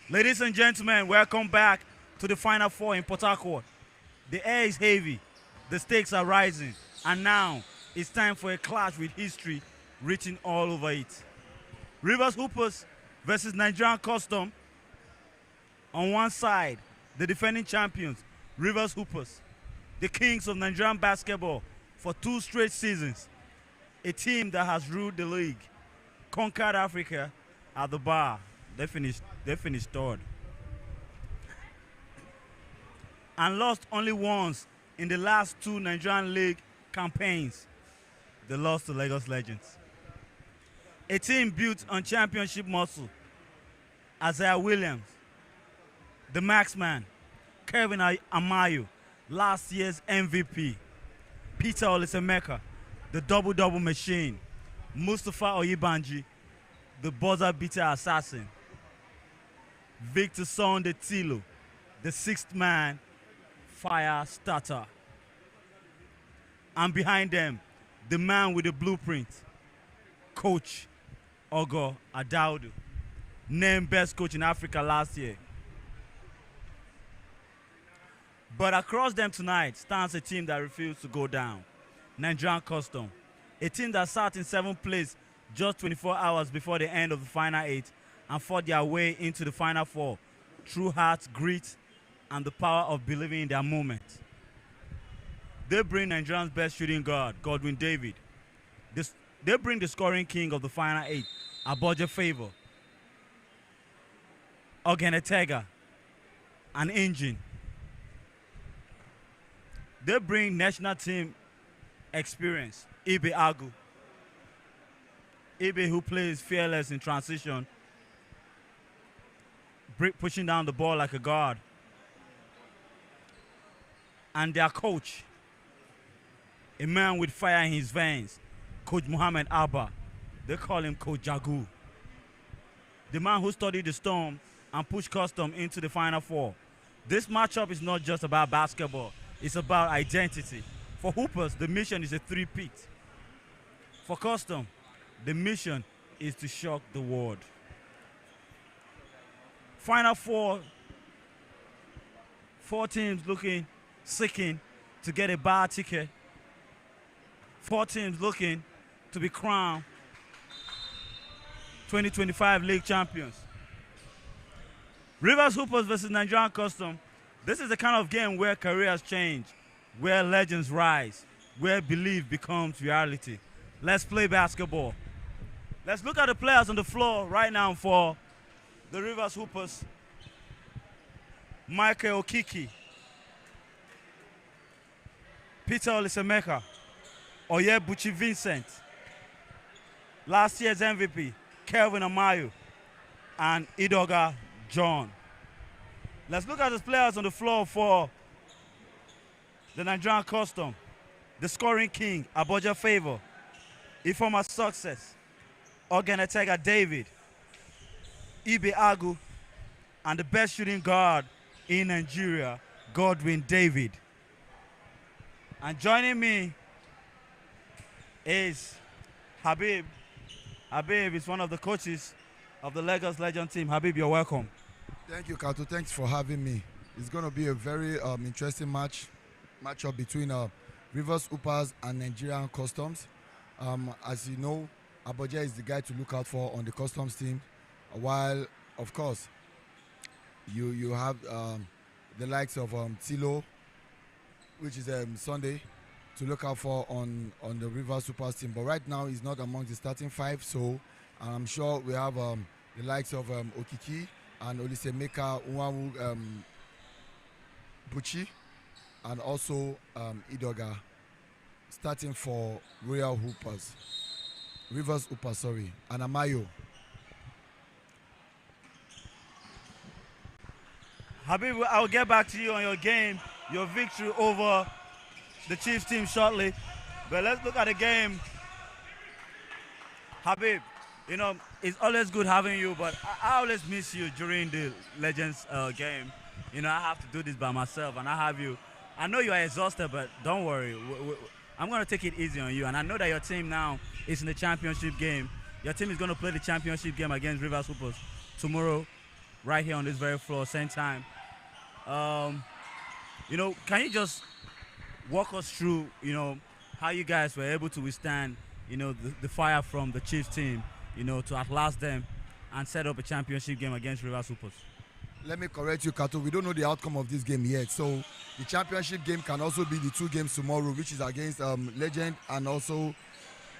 Ladies and gentlemen, welcome back to the Final Four in Port Harcourt. The air is heavy, the stakes are rising, and now it's time for a clash with history written all over it. Rivers Hoopers versus Nigerian Custom. On one side, the defending champions, Rivers Hoopers, the kings of Nigerian basketball for 2 straight seasons. A team that has ruled the league, conquered Africa at the bar. They finished third. And lost only once in the last 2 Nigerian League campaigns. They lost to Lagos Legends. A team built on championship muscle. Isaiah Williams, the Maxman, Kevin Amayo, last year's MVP, Peter Olisemeka, the double-double machine, Mustafa Oyibanji, the buzzer-beater assassin, Victor Sonde Tilo, the 6th man, fire starter. And behind them, the man with the blueprint, Coach Ogo Adaudu, named best coach in Africa last year. But across them tonight stands a team that refused to go down, Nigerian Custom, a team that sat in 7th place just 24 hours before the end of the Final 8 and fought their way into the Final 4 through heart, grit, and the power of believing in their moment. They bring Nigeria's best shooting guard, Godwin David. They bring the scoring king of the Final 8, Aboje Favor, Ogenetega, an engine. They bring national team experience, Ibe Agu. Ibe, who plays fearless in transition, pushing down the ball like a guard. And their coach, a man with fire in his veins, Coach Muhammad Abba. They call him Coach Jagu. The man who studied the storm and pushed Custom into the Final 4. This matchup is not just about basketball. It's about identity. For Hoopers, the mission is a 3-peat. For Custom, the mission is to shock the world. Final 4 teams seeking to get a bar ticket. 4 teams looking to be crowned 2025 league champions. Rivers Hoopers versus Nigerian Custom. This is the kind of game where careers change, where legends rise, where belief becomes reality. Let's play basketball. Let's look at the players on the floor right now for the Rivers Hoopers. Michael Okiki, Peter Olisemeka, Oyebuchi Vincent, last year's MVP, Kelvin Amayo, and Idoga John. Let's look at the players on the floor for the Nigerian Custom. The scoring king, Aboja Favor, Ifeoma Success, Ogenetega David, Ibe Agu, and the best shooting guard in Nigeria, Godwin David. And joining me is Habib. Habib is one of the coaches of the Lagos Legend team. Habib, you're welcome. Thank you, Kato. Thanks for having me. It's going to be a very interesting matchup between Rivers Hoopers and Nigerian Customs. As you know, Aboja is the guy to look out for on the Customs team, while, of course, you have the likes of Tilo, which is Sunday, to look out for on the Rivers Hoopers team. But right now, he's not among the starting 5, so I'm sure we have the likes of Okiki and Olisemeka, Unwawu Buchi, and also Idoga, starting for Rivers Hoopers, and Amayo. Habib, I'll get back to you on your game, your victory over the Chiefs team shortly. But let's look at the game. Habib, you know, it's always good having you, but I always miss you during the Legends game. You know, I have to do this by myself, and I have you. I know you are exhausted, but don't worry. I'm going to take it easy on you, and I know that your team now is in the championship game. Your team is going to play the championship game against Rivers Hoopers tomorrow right here on this very floor, same time. Um, can you just walk us through, how you guys were able to withstand, the fire from the Chiefs team, to outlast them and set up a championship game against Rivers Hoopers? Let me correct you, Kato. We don't know the outcome of this game yet. So the championship game can also be the two games tomorrow, which is against Legend and also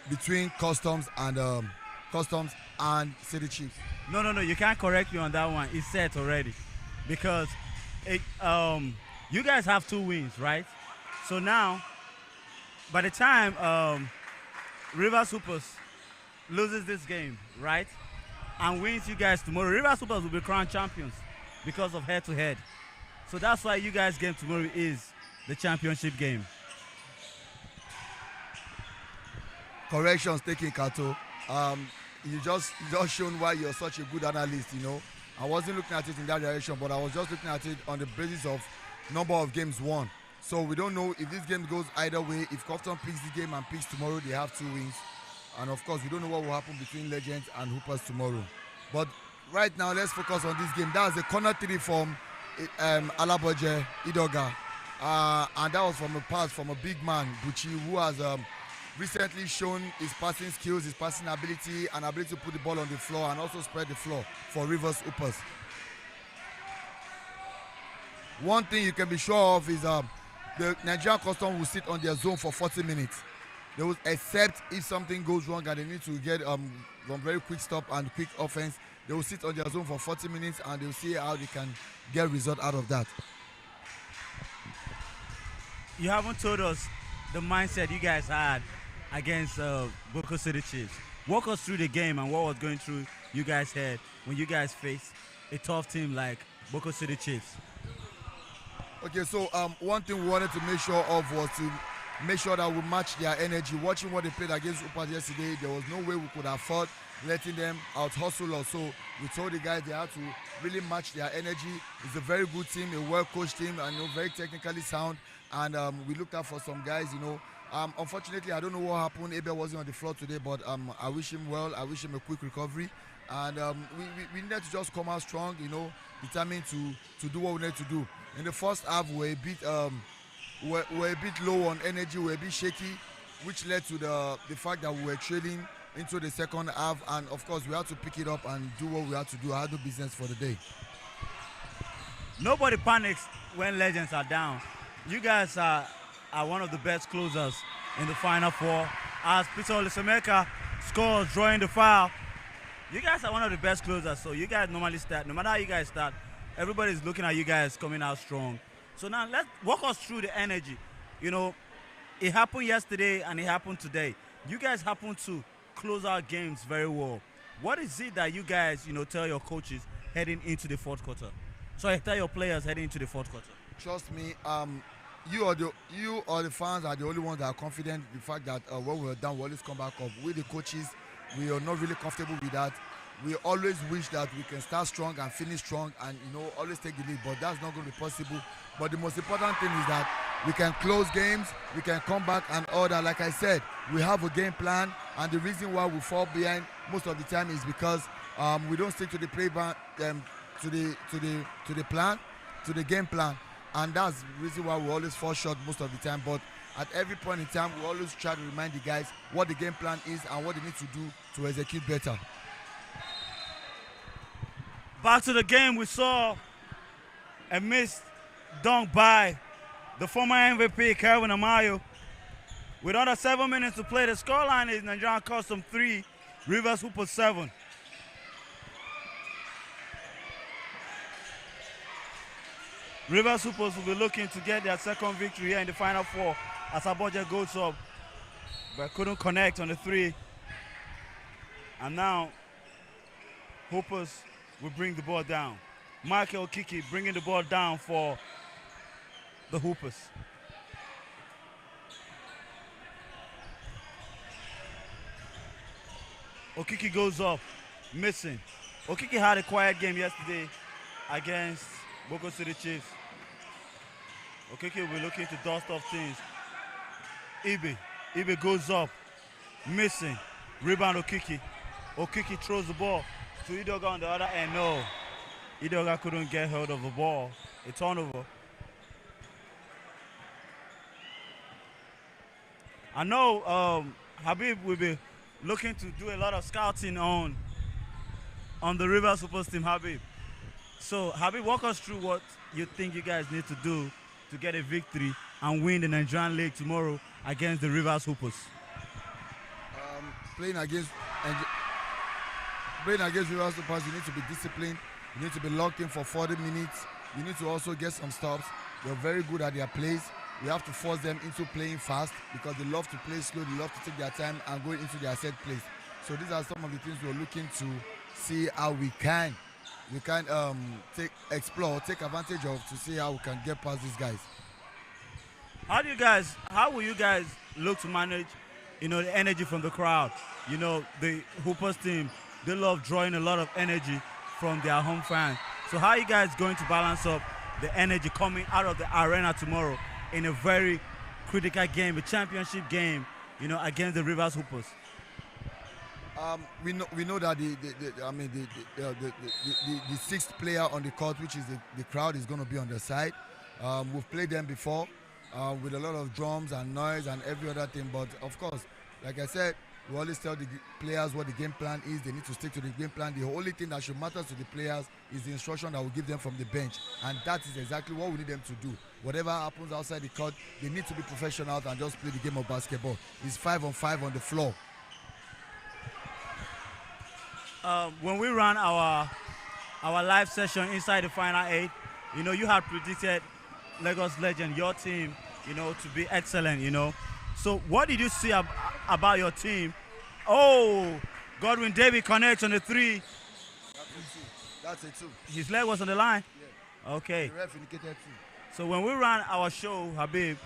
between Customs and City Chiefs. No, you can't correct me on that one. It's set already, because you guys have 2 wins, right? So now, by the time Rivers Hoopers loses this game, right, and wins you guys tomorrow, Rivers Hoopers will be crowned champions because of head-to-head. So that's why you guys' game tomorrow is the championship game. Corrections taken, Kato. You just shown why you're such a good analyst. I wasn't looking at it in that direction, but I was just looking at it on the basis of number of games won. So we don't know if this game goes either way. If Custom picks the game and picks tomorrow, they have 2 wins. And of course, we don't know what will happen between Legends and Hoopers tomorrow. But right now, let's focus on this game. That was a corner 3 from Alaboje Idoga. And that was from a pass from a big man, Buchi, who has recently shown his passing skills, his passing ability, and ability to put the ball on the floor and also spread the floor for Rivers Hoopers. One thing you can be sure of is the Nigerian Custom will sit on their zone for 40 minutes. They will, except if something goes wrong and they need to get some very quick stop and quick offense, they will sit on their zone for 40 minutes and they will see how they can get result out of that. You haven't told us the mindset you guys had against Boko City Chiefs. Walk us through the game and what was going through you guys' head when you guys faced a tough team like Boko City Chiefs. Okay, so one thing we wanted to make sure of was to make sure that we match their energy. Watching what they played against Upas yesterday, there was no way we could afford letting them out hustle us. So we told the guys they had to really match their energy. It's a very good team, a well-coached team, and very technically sound. And we looked out for some guys, unfortunately, I don't know what happened. Abel wasn't on the floor today, but I wish him well. I wish him a quick recovery. And we needed to just come out strong, determined to do what we needed to do. In the first half, we were a bit low on energy, we were a bit shaky, which led to the fact that we were trailing into the second half. And of course, we had to pick it up and do what we had to do. I had no business for the day. Nobody panics when Legends are down. You guys are one of the best closers in the Final Four. As Peter Olisameka scores, drawing the foul. You guys are one of the best closers, so you guys normally start. No matter how you guys start, everybody's looking at you guys coming out strong. So now let's walk us through the energy. It happened yesterday and it happened today. You guys happen to close out games very well. What is it that you guys, tell your coaches heading into the fourth quarter? Sorry, tell your players heading into the fourth quarter. Trust me, you or the fans are the only ones that are confident in the fact that when we're down, we always come back up. With the coaches, we are not really comfortable with that. We always wish that we can start strong and finish strong and always take the lead, but that's not going to be possible. But the most important thing is that we can close games, we can come back and order. Like I said, we have a game plan, and the reason why we fall behind most of the time is because we don't stick to the game plan, and that's the reason why we always fall short most of the time. But at every point in time, we always try to remind the guys what the game plan is and what they need to do to execute better. Back to the game, we saw a missed dunk by the former MVP, Kelvin Amayo. With under 7 minutes to play, the scoreline is Nigerian Custom 3, Rivers Hoopers 7. Rivers Hoopers will be looking to get their second victory here in the Final Four as Aboja goes up, but couldn't connect on the 3. And now, Hoopers will bring the ball down. Michael Okiki bringing the ball down for the Hoopers. Okiki goes up, missing. Okiki had a quiet game yesterday against Boko City Chiefs. Okiki will be looking to dust off things. Ibe goes up, missing. Rebound Okiki. Okiki throws the ball to Idoga on the other end. No. Idoga couldn't get hold of the ball. A turnover. I know Habib will be looking to do a lot of scouting on the Rivers Hoopers team, Habib. So, Habib, walk us through what you think you guys need to do to get a victory and win the Nigerian League tomorrow against the Rivers Hoopers. Playing against Rivers Hoopers, you need to be disciplined. You need to be locked in for 40 minutes. You need to also get some stops. They're very good at their plays. You have to force them into playing fast because they love to play slow. They love to take their time and go into their set plays. So these are some of the things we're looking to see how we can take advantage of to see how we can get past these guys. How will you guys look to manage, the energy from the crowd? The Hoopers team, they love drawing a lot of energy from their home fans. So how are you guys going to balance up the energy coming out of the arena tomorrow in a very critical game, a championship game, against the Rivers Hoopers? We know that the sixth player on the court, which is the crowd, is going to be on the side. We've played them before with a lot of drums and noise and every other thing. But of course, like I said, we always tell the players what the game plan is. They need to stick to the game plan. The only thing that should matter to the players is the instruction that we give them from the bench. And that is exactly what we need them to do. Whatever happens outside the court, they need to be professionals and just play the game of basketball. It's 5-on-5 on the floor. When we ran our live session inside the Final 8, you had predicted Lagos Legend, your team, to be excellent, So what did you see about your team? Oh, Godwin David connects on the 3. That's a 2. His leg was on the line? Yeah. Okay. The ref indicated 2. So when we ran our show, Habib,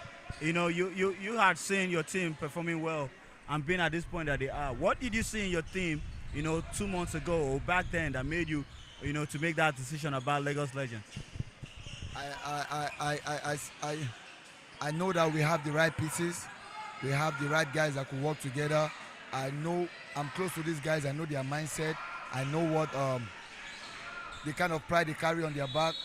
you had seen your team performing well and being at this point that they are. What did you see in your team, 2 months ago or back then that made you, to make that decision about Lagos Legends? I know that we have the right pieces. We have the right guys that could work together. I know I'm close to these guys. I know their mindset. I know what the kind of pride they carry on their back.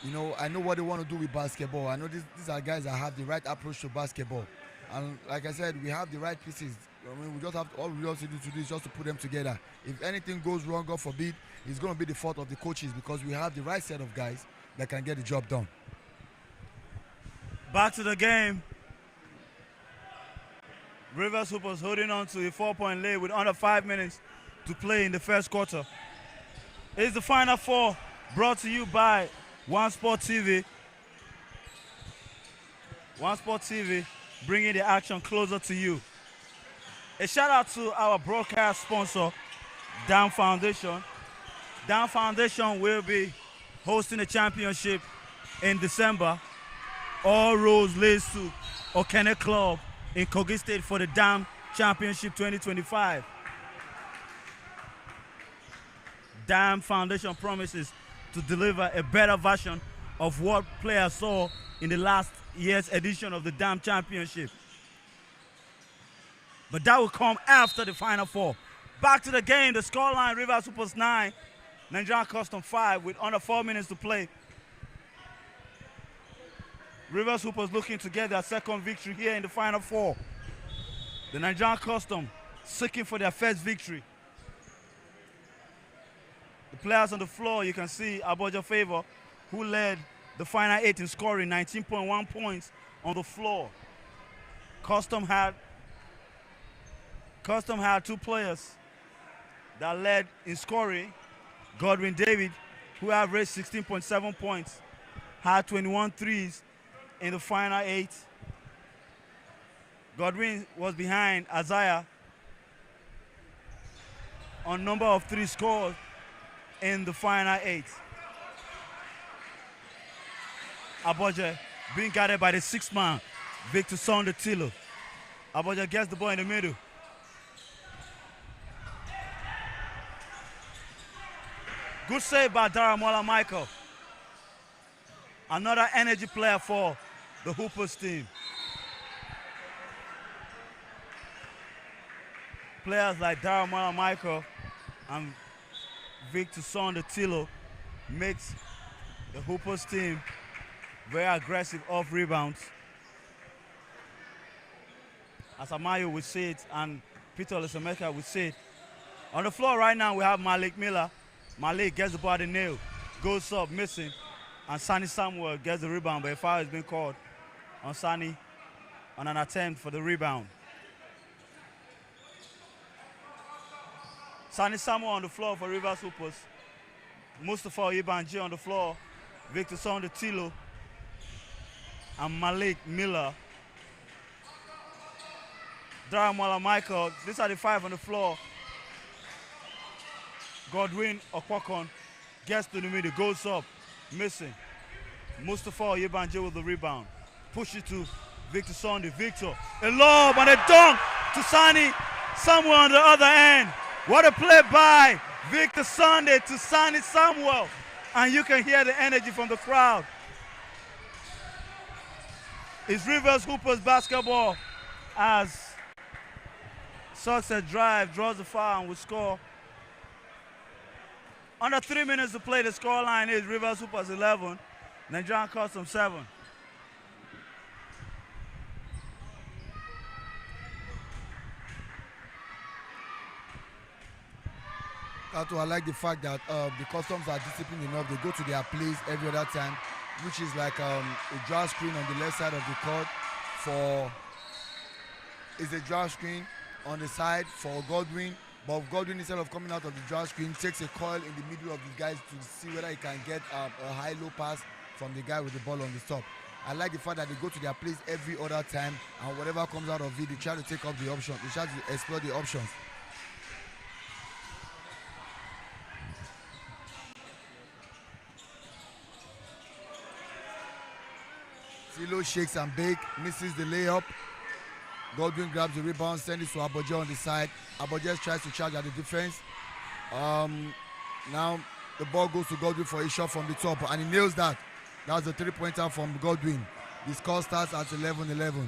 I know what they want to do with basketball. I know these are guys that have the right approach to basketball. And like I said, we have the right pieces. We just have all we also need to do is just to put them together. If anything goes wrong, God forbid, it's going to be the fault of the coaches because we have the right set of guys that can get the job done. Back to the game. Rivers Hoopers holding on to a 4-point lead with under 5 minutes to play in the first quarter. It's the Final 4 brought to you by One Sport TV. One Sport TV bringing the action closer to you. A shout out to our broadcast sponsor, Down Foundation. Down Foundation will be hosting a championship in December. All roads leads to Okene Club in Kogi State for the Dam Championship 2025. Dam Foundation promises to deliver a better version of what players saw in the last year's edition of the Dam Championship. But that will come after the Final 4. Back to the game, the scoreline, Rivers Hoopers 9, Nigerian Custom 5 with under 4 minutes to play. Rivers Hoopers looking to get their second victory here in the Final 4. The Nigerian Custom seeking for their first victory. The players on the floor, you can see Aboja Favor, who led the Final 8 in scoring, 19.1 points on the floor. Custom had 2 players that led in scoring. Godwin David, who averaged 16.7 points, had 21 threes in the Final 8. Godwin was behind Isaiah on number of 3 scores in the Final 8. Aboja being guarded by the 6th man, Victor Sondatilo. Aboja gets the ball in the middle. Good save by Daramola Michael. Another energy player for the Hoopers team. Players like Daramola Michael and Victor Sondatilo makes the Hoopers team very aggressive off rebounds. As Amayo would say it, and Peter Lesemeka would say it. On the floor right now, we have Malik Miller. Malik gets the body nail, goes up, missing, and Sani Samuel gets the rebound, but a foul has been called on Sani on an attempt for the rebound. Sani Samuel on the floor for Rivers Hoopers. Mustafa Ibanji on the floor. Victor Sonde Tilo. And Malik Miller. Daramola Michael. These are the five on the floor. Godwin Okwakon gets to the middle, goes up, missing. Mustafa Ibanji with the rebound. Push it to Victor Sonde. Victor, a lob and a dunk to Sani Samuel on the other end. What a play by Victor Sonde to Sani Samuel. And you can hear the energy from the crowd. It's Rivers Hoopers basketball as Success drive, draws the foul, and will score. Under 3 minutes to play, the scoreline is Rivers Hoopers 11, Nigerian Customs 7. Kato, I like the fact that the Customs are disciplined enough. They go to their place every other time, which is like a draw screen on the left side of the court for. Is a draw screen on the side for Godwin, but Godwin, instead of coming out of the draw screen, takes a coil in the middle of the guys to see whether he can get a high-low pass from the guy with the ball on the top. I like the fact that they go to their place every other time, and whatever comes out of it, they try to take up the option. They try to explore the options. Silo shakes and bake, misses the layup. Godwin grabs the rebound, sends it to Aboje on the side. Aboje tries to charge at the defense. Now the ball goes to Godwin for a shot from the top, and he nails that. That's the three-pointer from Godwin. The score starts at 11-11.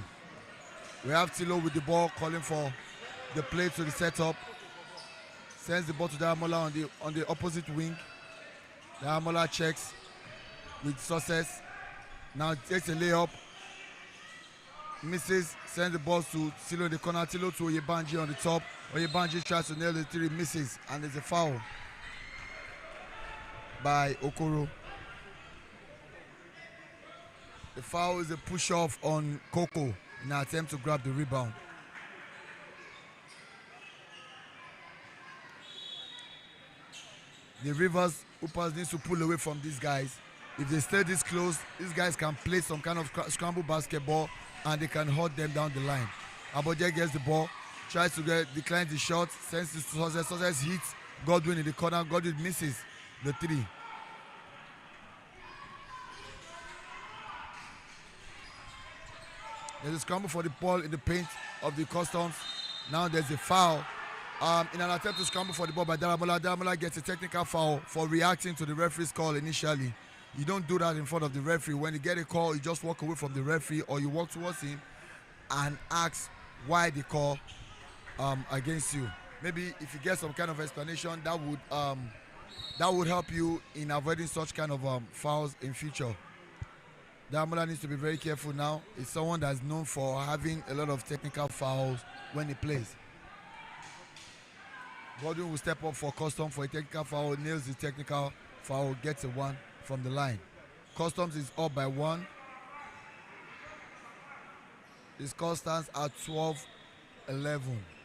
We have Tilo with the ball, calling for the play to the setup. Sends the ball to Daramola on the opposite wing. Daramola checks with success. Now takes a layup. Misses, sends the ball to Tilo in the corner. Tilo to Oyebanji on the top. Oyebanji tries to nail the three, misses, and there's a foul by Okoro. The foul is a push-off on Coco in an attempt to grab the rebound. The Rivers Hoopers needs to pull away from these guys. If they stay this close, these guys can play some kind of scramble basketball and they can hold them down the line. Aboje gets the ball, tries to declines the shot, sends it to Success. Success hits Godwin in the corner. Godwin misses the three. There's a scramble for the ball in the paint of the Customs. Now there's a foul. In an attempt to scramble for the ball by Daramola, Daramola gets a technical foul for reacting to the referee's call initially. You don't do that in front of the referee. When you get a call, you just walk away from the referee or you walk towards him and ask why the call against you. Maybe if you get some kind of explanation, that would help you in avoiding such kind of fouls in future. Daramola needs to be very careful now. It's someone that's known for having a lot of technical fouls when he plays. Godwin will step up for Custom for a technical foul, nails the technical foul, gets a one from the line. Customs is up by 1. The score stands at 12-11.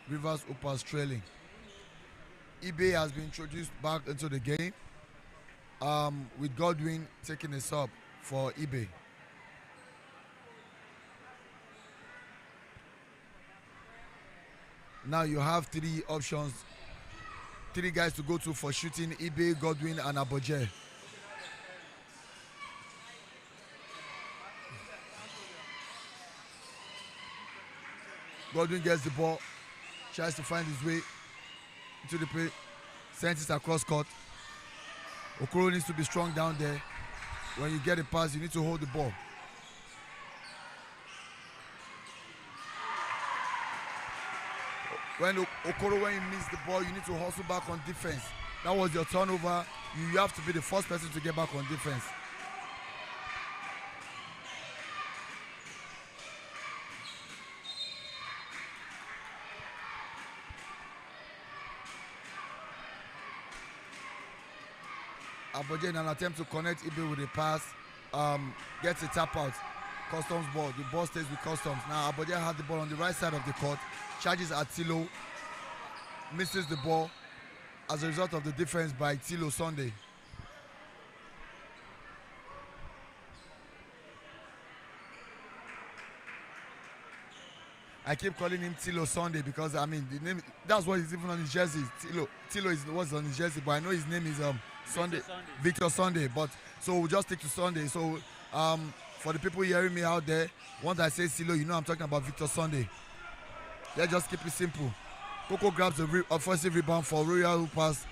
Rivers Hoopers trailing. eBay has been introduced back into the game with Godwin taking a sub for eBay. Now you have 3 options, 3 guys to go to for shooting: eBay, Godwin, and Aboje. Godwin gets the ball, tries to find his way into the play, sends it across court. Okoro needs to be strong down there. When you get a pass, you need to hold the ball. When Okoro, when you miss the ball, you need to hustle back on defense. That was your turnover. You have to be the first person to get back on defense. Aboje in an attempt to connect Ibe with a pass, gets a tap out. Customs ball. The ball stays with Customs. Now Aboje has the ball on the right side of the court. Charges at Tilo. Misses the ball as a result of the defense by Tilo Sunday. I keep calling him Tilo Sunday because I mean the name, that's what he's even on his jersey. Tilo is what's on his jersey, but I know his name is Sunday. Victor Sunday. But so we'll just stick to Sunday. So for the people hearing me out there, once I say Tilo, you know I'm talking about Victor Sunday. Let's just keep it simple. Coco grabs the offensive rebound for Royal Hoopers,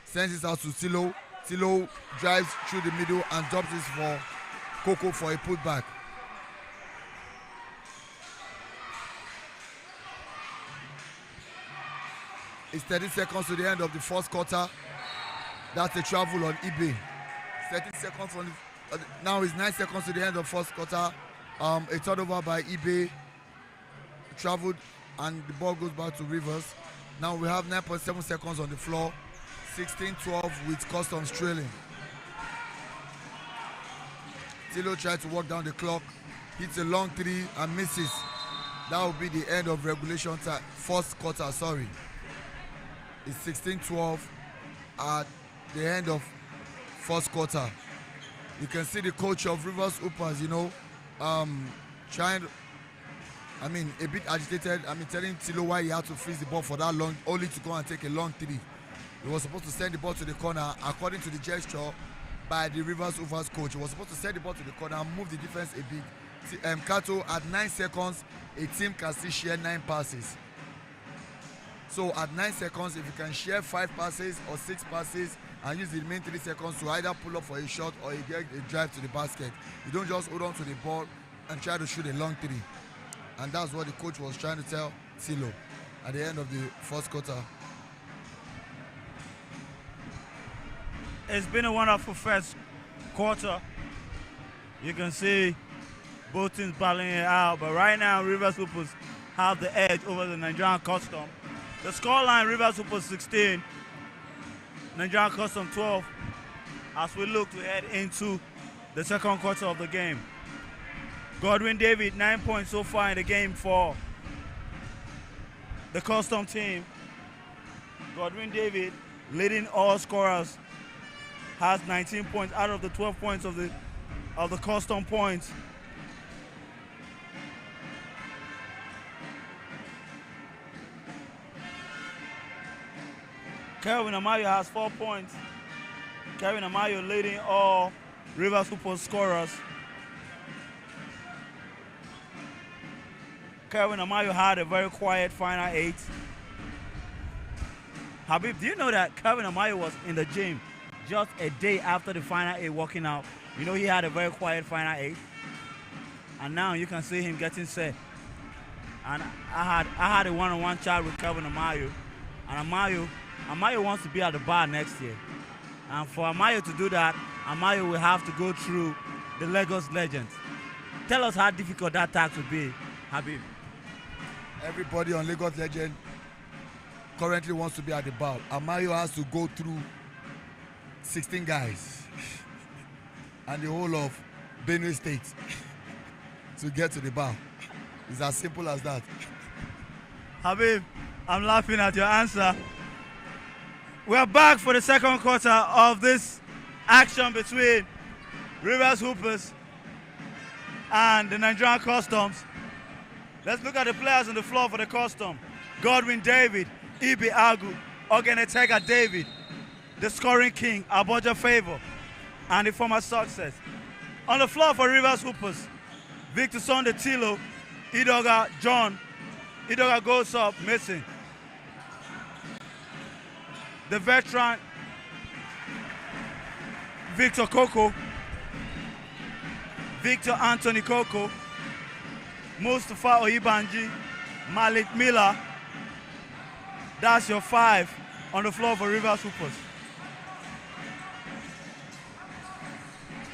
sends it out to Tilo. Tilo drives through the middle and drops this for Coco for a putback. It's 30 seconds to the end of the first quarter. That's a travel on eBay. 30 seconds on the, now it's 9 seconds to the end of first quarter. A turnover by eBay. Traveled and the ball goes back to Rivers. Now we have 9.7 seconds on the floor. 16-12 with Customs trailing. Tilo tried to walk down the clock. Hits a long three and misses. That will be the end of regulation time. First quarter, sorry. It's 16-12 at the end of first quarter. You can see the coach of Rivers Hoopers, you know, trying, I mean, a bit agitated. I mean, telling Tilo why he had to freeze the ball for that long, only to go and take a long three. He was supposed to send the ball to the corner according to the gesture by the Rivers Hoopers coach. He was supposed to send the ball to the corner and move the defense a bit. Kato, at 9 seconds, a team can still share 9 passes. So at 9 seconds, if you can share 5 passes or 6 passes and use the remaining 3 seconds to either pull up for a shot or you get a drive to the basket, you don't just hold on to the ball and try to shoot a long three. And that's what the coach was trying to tell Tilo at the end of the first quarter. It's been a wonderful first quarter. You can see both teams battling it out, but right now Rivers Hoopers have the edge over the Nigerian Custom. The scoreline, Rivers Hoopers 16, Nigerian Custom 12, as we look to head into the second quarter of the game. Godwin David, 9 points so far in the game for the Custom team. Godwin David, leading all scorers, has 19 points out of the 12 points of the Custom points. Kelvin Amayo has 4 points. Kelvin Amayo leading all Rivers Hoopers scorers. Kelvin Amayo had a very quiet final 8. Habib, do you know that Kelvin Amayo was in the gym just a day after the final 8 walking out? You know he had a very quiet final 8. And now you can see him getting set. And I had a one-on-one chat with Kelvin Amayo. And Amayo wants to be at the bar next year. And for Amayo to do that, Amayo will have to go through the Lagos Legends. Tell us how difficult that task will be, Habib. Everybody on Lagos Legend currently wants to be at the bar. Amayo has to go through 16 guys and the whole of Benue State to get to the bar. It's as simple as that. Habib, I'm laughing at your answer. We're back for the second quarter of this action between Rivers Hoopers and the Nigerian Customs. Let's look at the players on the floor for the Custom. Godwin David, Ibi Agu, Ogenetega David, the scoring king, Aboja Favor, and the former success. On the floor for Rivers Hoopers, Victor Sunday Tilo, Idoga John, Idoga goes up, missing. The veteran, Victor Koko, Victor Anthony Koko, Mustafa Oyibanji, Malik Miller. That's your 5 on the floor for Rivers Hoopers.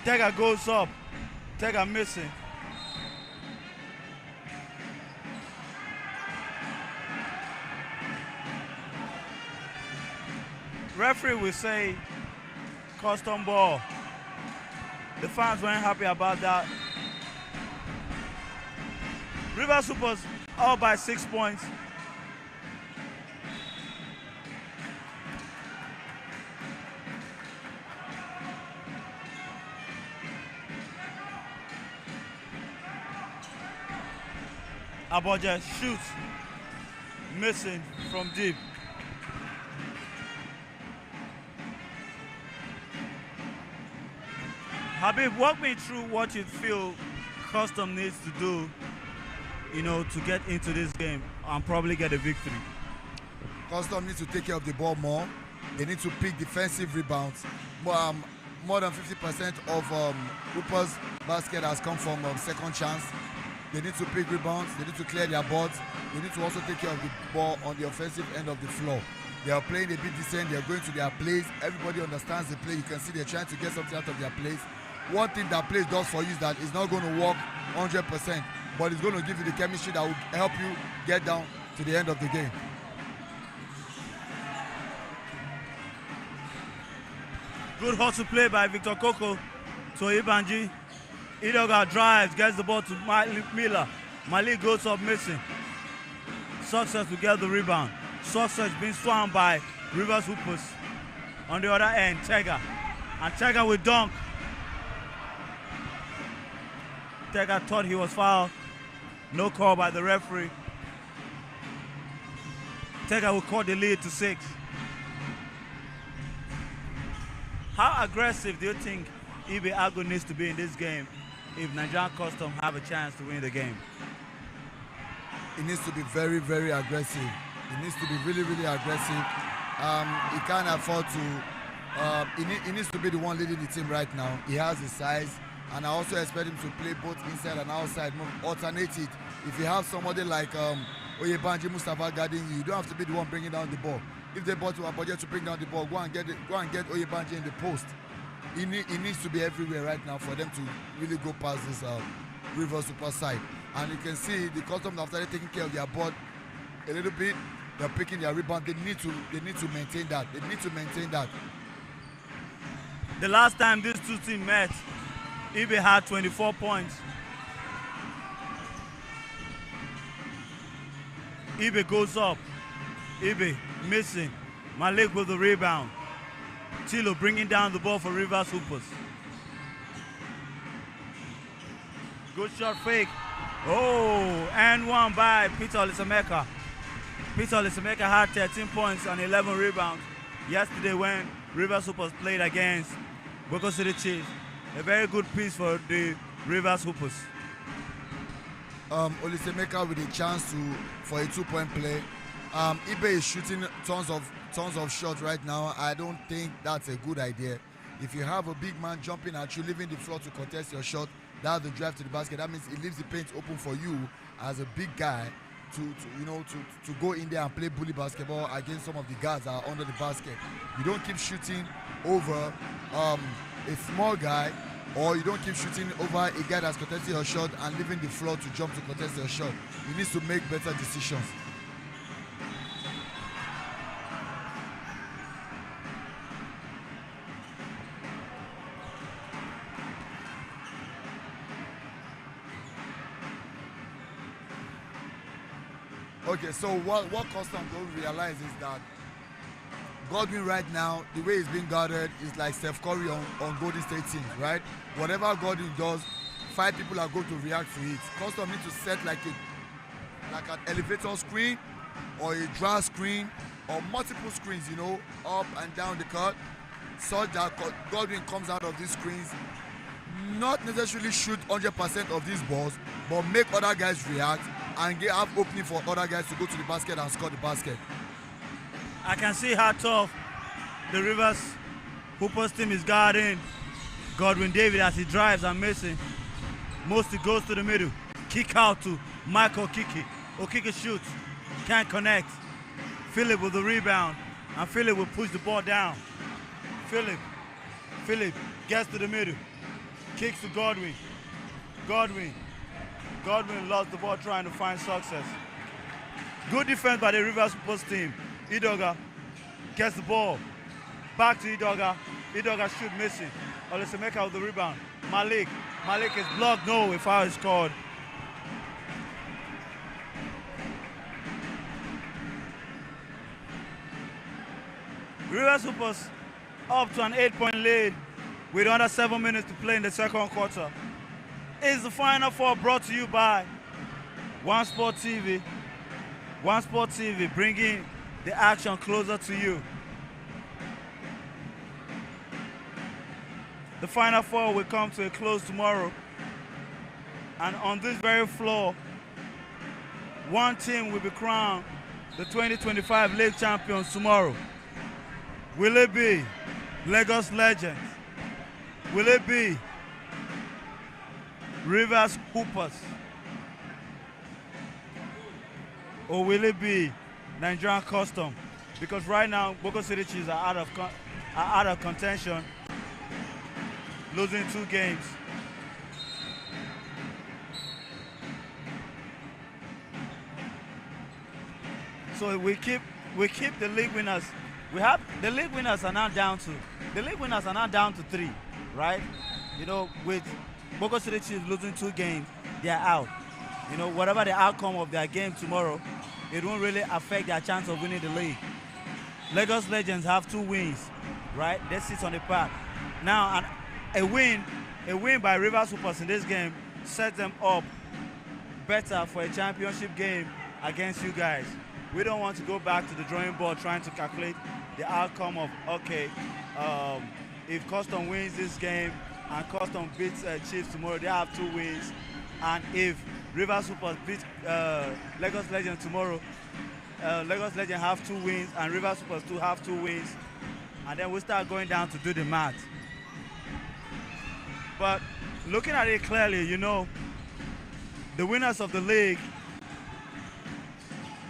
Tega goes up. Tega missing. Referee will say custom ball. The fans weren't happy about that. River Supers all by 6 points. Aboja shoots, missing from deep. Habib, walk me through what you feel Custom needs to do, to get into this game and probably get a victory. Custom needs to take care of the ball more. They need to pick defensive rebounds. More than 50% of Hooper's basket has come from second chance. They need to pick rebounds. They need to clear their boards. They need to also take care of the ball on the offensive end of the floor. They are playing a bit decent. They are going to their plays. Everybody understands the play. You can see they're trying to get something out of their plays. One thing that plays does for you is that it's not going to work 100%, but it's going to give you the chemistry that will help you get down to the end of the game. Good hustle play by Victor Koko to Ibanji. Idoga drives, gets the ball to Miller. Malik goes up missing. Success to get the rebound. Success being swarmed by Rivers Hoopers. On the other end, Tega. And Tega with dunk. Tega thought he was fouled. No call by the referee. Tega will cut the lead to 6. How aggressive do you think Ibe Agu needs to be in this game if Nigerian Custom have a chance to win the game? He needs to be very, very aggressive. He needs to be really, really aggressive. He can't afford to. He needs to be the one leading the team right now. He has the size, and I also expect him to play both inside and outside, alternate it. If you have somebody like Oyebanji Mustafa guarding you, you don't have to be the one bringing down the ball. If they bought to a budget to bring down the ball, go and get Oyebanji in the post. He needs to be everywhere right now for them to really go past this River Super side. And you can see the Custom have started taking care of their board a little bit. They're picking their rebound. They need to maintain that. They need to maintain that. The last time these two teams met, Ibe had 24 points. Ibe goes up. Ibe missing. Malik with the rebound. Tilo bringing down the ball for Rivers Hoopers. Good shot fake. Oh, and one by Peter Olisameka. Peter Olisameka had 13 points and 11 rebounds yesterday when Rivers Hoopers played against Boko City Chiefs. A very good piece for the Rivers Hoopers. Olisameka with a chance for a 2-point play. Ibe is shooting tons of shots right now. I don't think that's a good idea. If you have a big man jumping at you, leaving the floor to contest your shot, that's the drive to the basket. That means it leaves the paint open for you as a big guy to go in there and play bully basketball against some of the guards that are under the basket. You don't keep shooting over a small guy, or you don't keep shooting over a guy that's contesting your shot and leaving the floor to jump to contest your shot. You need to make better decisions. Okay, so what Custom don't realize is that Godwin right now, the way he's being guarded is like Steph Curry on Golden State teams, right? Whatever Godwin does, 5 people are going to react to it. Custom need to set like an elevator screen or a draw screen or multiple screens, up and down the court, so that Godwin comes out of these screens, not necessarily shoot 100% of these balls, but make other guys react and have opening for other guys to go to the basket and score the basket. I can see how tough the Rivers Hoopers team is guarding Godwin David as he drives and missing. Mostly goes to the middle. Kick out to Michael Okiki. Okiki shoots. Can't connect. Philip with the rebound. And Philip will push the ball down. Philip gets to the middle. Kicks to Godwin. Godwin. Godwin lost the ball trying to find success. Good defense by the Rivers Hoopers team. Idoga gets the ball. Back to Idoga. Idoga shoot missing. Olisameka with the rebound. Malik. Malik is blocked. No, a foul is called. Rivers Hoopers up to an 8-point lead with under 7 minutes to play in the second quarter. It's the Final Four brought to you by One Sport TV. One Sport TV bringing the action closer to you. The Final Four will come to a close tomorrow. And on this very floor, one team will be crowned the 2025 League champions tomorrow. Will it be Lagos Legends? Will it be Rivers Hoopers? Or will it be Nigerian Custom? Because right now, Boko City Chiefs are out of contention, losing 2 games. So we keep the league winners. We have the league winners are now down to 3, right? You know, with Boko City Chiefs losing 2 games, they are out. You know, whatever the outcome of their game tomorrow, it won't really affect their chance of winning the league. Lagos Legends have 2 wins, right? They sit on the path. Now, a win by Rivers Hoopers in this game sets them up better for a championship game against you guys. We don't want to go back to the drawing board trying to calculate the outcome of, okay, if Custom wins this game and Custom beats Chiefs tomorrow, they have 2 wins. And if Rivers Hoopers beat Lagos Legends tomorrow, Lagos Legends have 2 wins and Rivers Hoopers have 2 wins. And then we start going down to do the math. But looking at it clearly, you know, the winners of the league,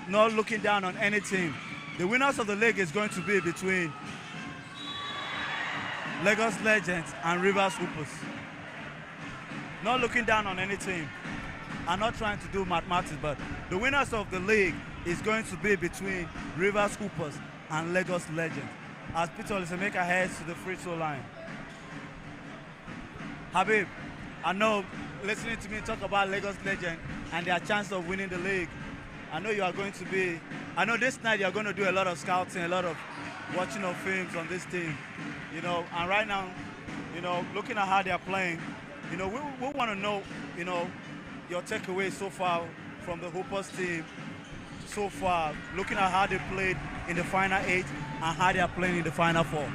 not looking down on any team, the winners of the league is going to be between Lagos Legends and Rivers Hoopers. Not looking down on any team. I'm not trying to do mathematics, but the winners of the league is going to be between Rivers Hoopers and Lagos Legends. As Peter Olisameka heads to the free throw line. Habib, I know listening to me talk about Lagos Legends and their chance of winning the league, I know this night you're going to do a lot of scouting, a lot of watching of films on this team, you know, and right now, you know, looking at how they're playing, you know, we want to know, you know, your takeaway so far from the Hoopers team so far, looking at how they played in the Final 8 and how they are playing in the Final 4.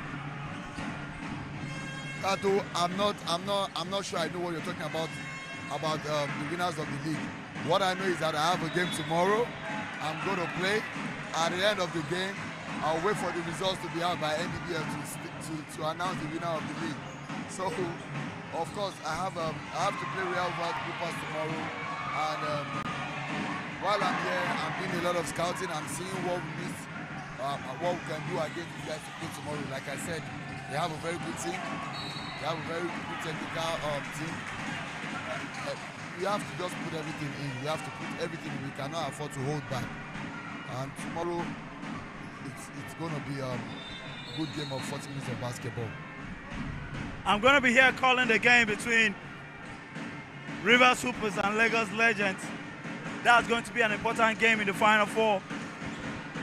Kato, I'm not sure I know what you're talking about the winners of the league. What I know is that I have a game tomorrow. I'm going to play. At the end of the game, I'll wait for the results to be out by NBBF to announce the winner of the league. So, of course, I have to play Real Hoopers tomorrow. And while I'm here, I'm doing a lot of scouting. I'm seeing what we miss, what we can do against you guys to play tomorrow. Like I said, they have a very good team. They have a very good technical team. We have to just put everything in. We have to put everything in. We cannot afford to hold back. And tomorrow, it's going to be a good game of 40 minutes of basketball. I'm going to be here calling the game between Rivers Hoopers and Lagos Legends. That's going to be an important game in the Final 4.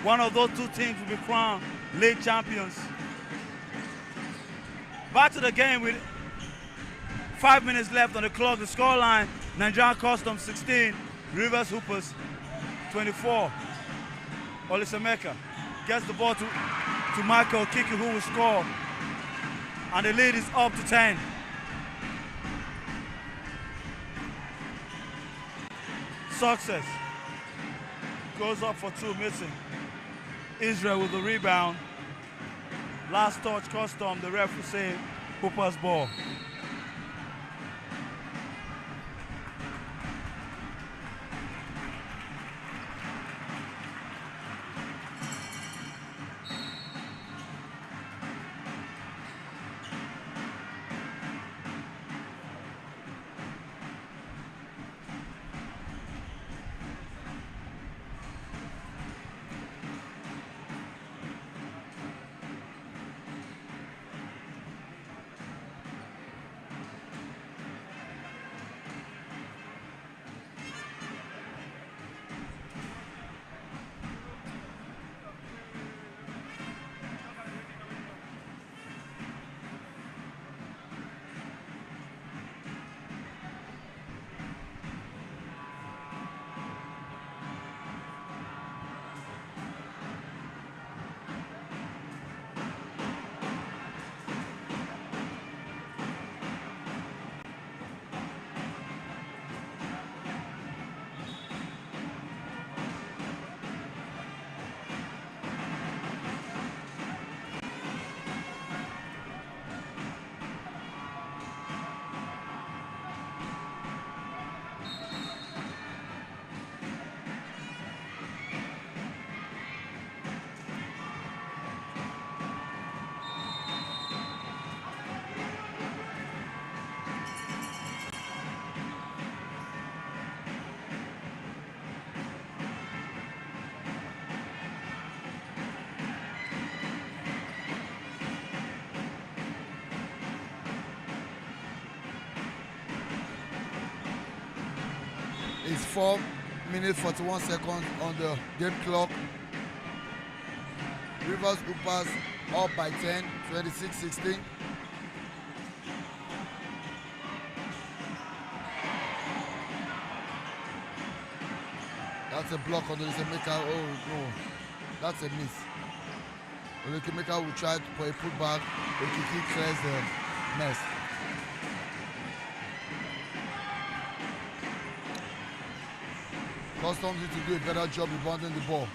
One of those 2 teams will be crowned league champions. Back to the game with 5 minutes left on the clock. The scoreline, Nigerian Custom 16, Rivers Hoopers 24. Olisameka gets the ball to Michael Kiki, who will score. And the lead is up to 10. Success. Goes up for 2, missing. Israel with the rebound. Last touch, Custom, the ref will say Hoopers ball. It's 4 minutes 41 seconds on the game clock. Rivers Upas up by 10, 26-16. That's a block on the Olukemeka. Oh no, that's a miss. Olukemeka will try for a putback. Okiki clears the mess. Customs need to do a better job rebounding the ball.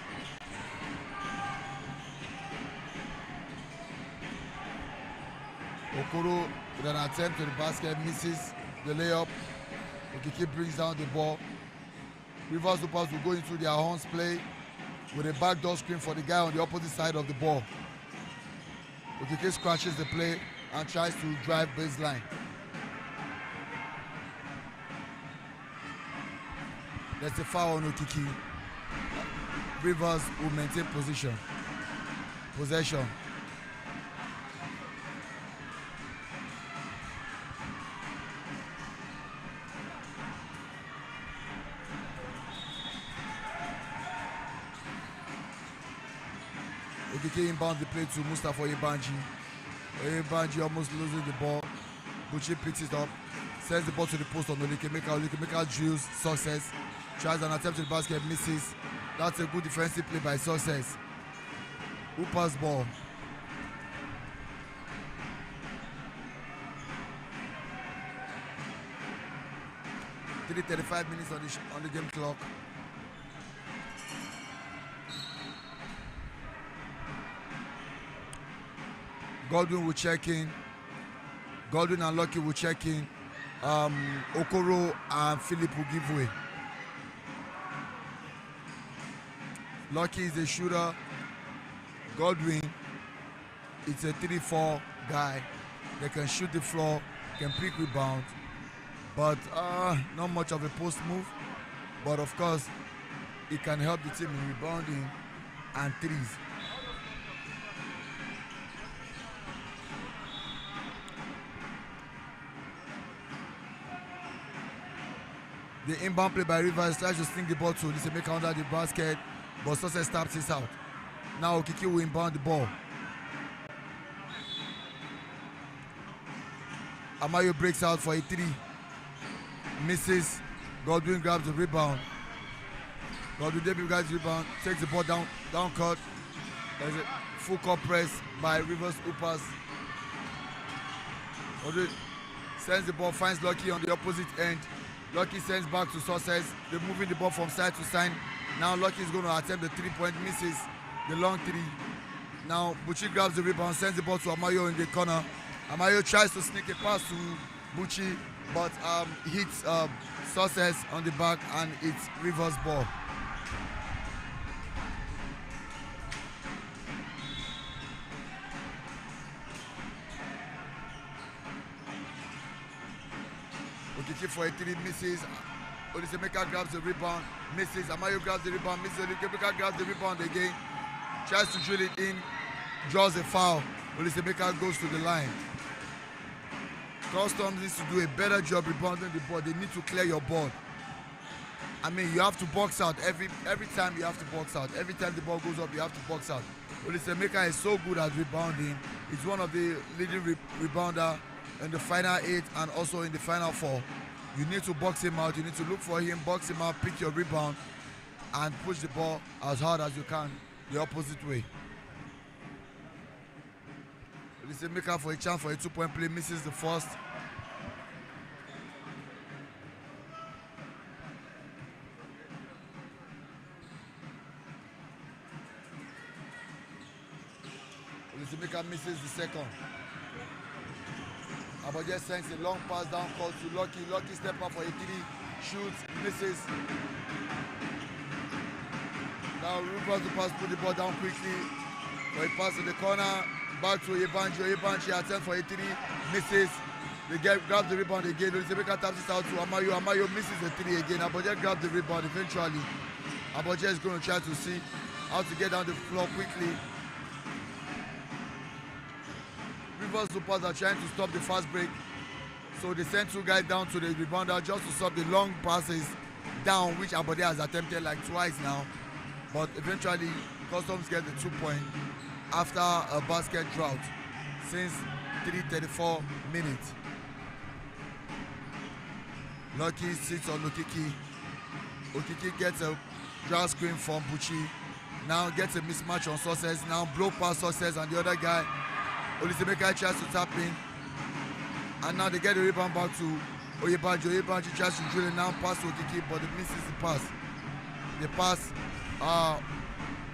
Okoro with an attempt to the basket, misses the layup. Okiki brings down the ball. Rivers Upas will go into their horns play with a backdoor screen for the guy on the opposite side of the ball. Okiki scratches the play and tries to drive baseline. There's a foul on Okiki. Rivers will maintain possession. Okiki inbounds the play to Mustafa Oyebanji. Oyebanji almost losing the ball. Buchi picks it up, sends the ball to the post on Olukemeka. Olukemeka drills, success. Tries an attempt to the basket, misses. That's a good defensive play by Success. Upas ball. Till 35 minutes on the game clock. Godwin will check in. Godwin and Lucky will check in. Okoro and Philip will give way. Lucky is a shooter. Godwin, it's a 3-4 guy. They can shoot the floor, can pick rebound, but not much of a post move. But of course, it can help the team in rebounding and threes. The inbound play by Rivers tries to sling the ball to Olukemeka under the basket, but Success taps this out. Now Okiki will inbound the ball. Amayo breaks out for a 3. Misses. Godwin grabs the rebound. Godwin grabs the rebound, takes the ball down court. There's a full court press by Rivers Upas. Godwin sends the ball, finds Lucky on the opposite end. Lucky sends back to Success. They're moving the ball from side to side. Now Lucky is going to attempt the 3-point, misses the long 3. Now Buchi grabs the rebound, sends the ball to Amayo in the corner. Amayo tries to sneak a pass to Buchi, but hits Success on the back, and it's Rivers ball. Okiki for a 3, misses. Olukemeka grabs the rebound, misses. Amayo grabs the rebound, misses. Olukemeka grabs the rebound again. Tries to drill it in, draws a foul. Olukemeka goes to the line. Customs needs to do a better job rebounding the ball. They need to clear your ball. I mean, you have to box out every time. You have to box out. Every time the ball goes up, you have to box out. Olukemeka is so good at rebounding. He's one of the leading rebounder in the final 8 and also in the final 4. You need to box him out. You need to look for him, box him out, pick your rebound, and push the ball as hard as you can the opposite way. Olukemeka for a chance for a 2-point play, misses the first. Olukemeka misses the second. Aboje sends a long pass down court to Lucky. Lucky step up for a 3, shoots, misses. Now Rivers to pass, put the ball down quickly. For a pass in the corner, back to Oyebanji. Oyebanji attempts for a 3, misses. They grab the rebound again. Olukemeka taps it out to Amayo. Amayo misses the 3 again. Aboje grabs the rebound eventually. Aboje is going to try to see how to get down the floor quickly. Rivers Upas are trying to stop the fast break, so they send 2 guys down to the rebounder just to stop the long passes down, which Abode has attempted like twice now. But eventually, Customs get the 2 point after a basket drought since 3:34 minutes. Lucky sits on Okiki. Okiki gets a draw screen from Buchi. Now gets a mismatch on Success. Now blow past Success and the other guy, Olisemeka, tries to tap in. And now they get the rebound back to Oyebanji. Oyebanji tries to drill it now past Okiki, but it misses the pass. The pass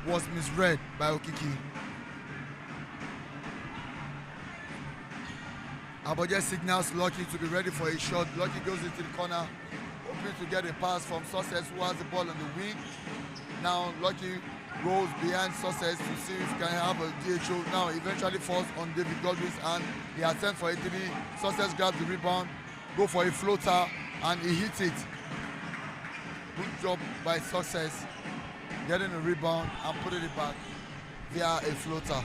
was misread by Okiki. Abode signals Lucky to be ready for a shot. Lucky goes into the corner, hoping to get a pass from Success, who has the ball on the wing. Now Lucky rolls behind Success to see if he can have a DHO. Now eventually falls on David Godwin's hand. He attempts for a 3. Success grabs the rebound, go for a floater, and he hits it. Good job by Success, getting a rebound and putting it back via a floater.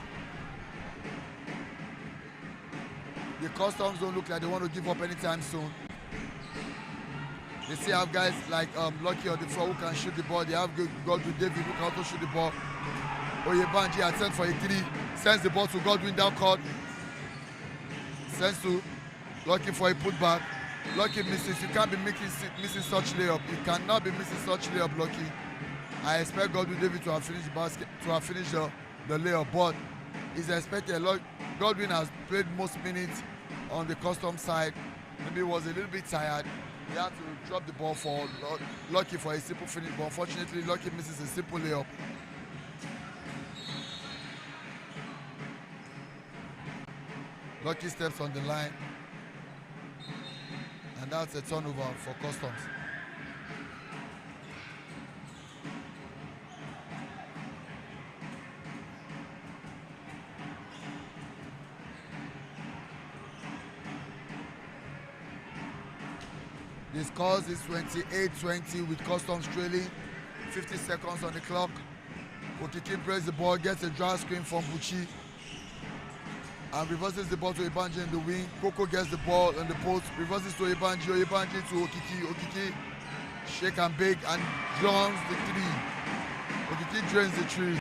The Customs don't look like they want to give up anytime soon. They still have guys like Lucky on the floor who can shoot the ball. They have Godwin David who can also shoot the ball. Oyebanji attempts for a 3, sends the ball to Godwin down court. Sends to Lucky for a putback. Lucky misses. You can't be missing such layup. You cannot be missing such layup, Lucky. I expect Godwin David to have finished the basket, to have finished the layup, but it's expected. Godwin has played most minutes on the Custom side. Maybe he was a little bit tired. He had to drop the ball for Lucky for a simple finish, but unfortunately Lucky misses a simple layup. Lucky steps on the line, and that's a turnover for Customs. The scores is 28-20 with Customs trailing. 50 seconds on the clock. Okiki breaks the ball, gets a draw screen from Buchi, and reverses the ball to Oyebanji in the wing. Koko gets the ball on the post, reverses to Oyebanji, Oyebanji to Okiki. Okiki shake and bake and drowns the 3. Okiki drains the 3.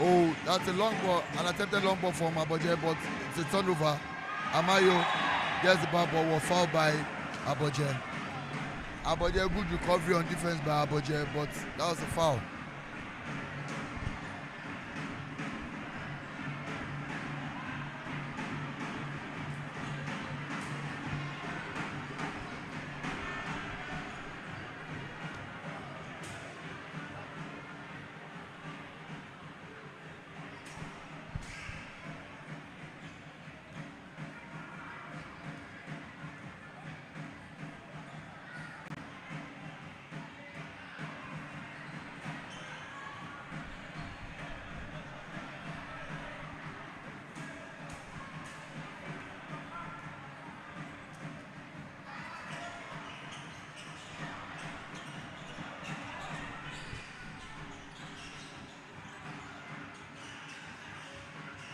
Oh, that's a long ball, an attempted long ball from Abode, but it's a turnover. Amayo gets the ball, but was fouled by Abode. Abode, good recovery on defense by Abode, but that was a foul.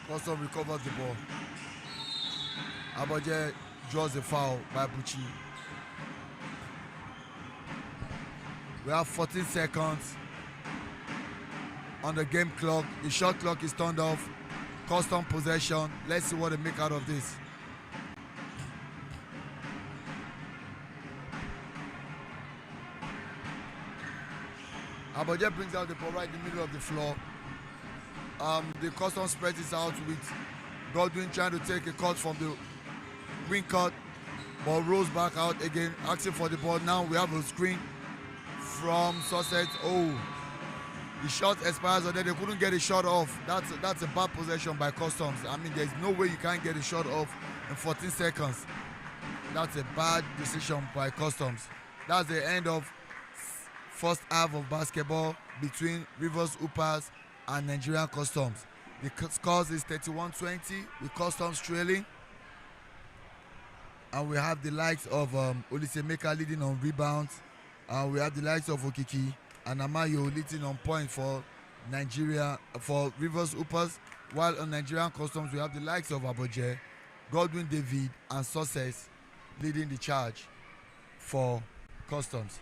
Custom recovers the ball. Abode draws a foul by Buchi. We have 14 seconds on the game clock. The shot clock is turned off. Custom possession. Let's see what they make out of this. Abode brings out the ball right in the middle of the floor. The Custom spreads it out with Godwin trying to take a cut from the wing cut, but rolls back out again, asking for the ball. Now we have a screen from Sussex. Oh, the shot expires, and then they couldn't get a shot off. That's a bad possession by Customs. I mean, there's no way you can't get a shot off in 14 seconds. That's a bad decision by Customs. That's the end of first half of basketball between Rivers Hoopers and Nigerian Customs. The scores is 31-20 with Customs trailing, and we have the likes of Olisemeka leading on rebounds, and we have the likes of Okiki and Amayo leading on points for Nigeria, for Rivers Hoopers, while on Nigerian Customs we have the likes of Abode, Godwin David and Success leading the charge for Customs.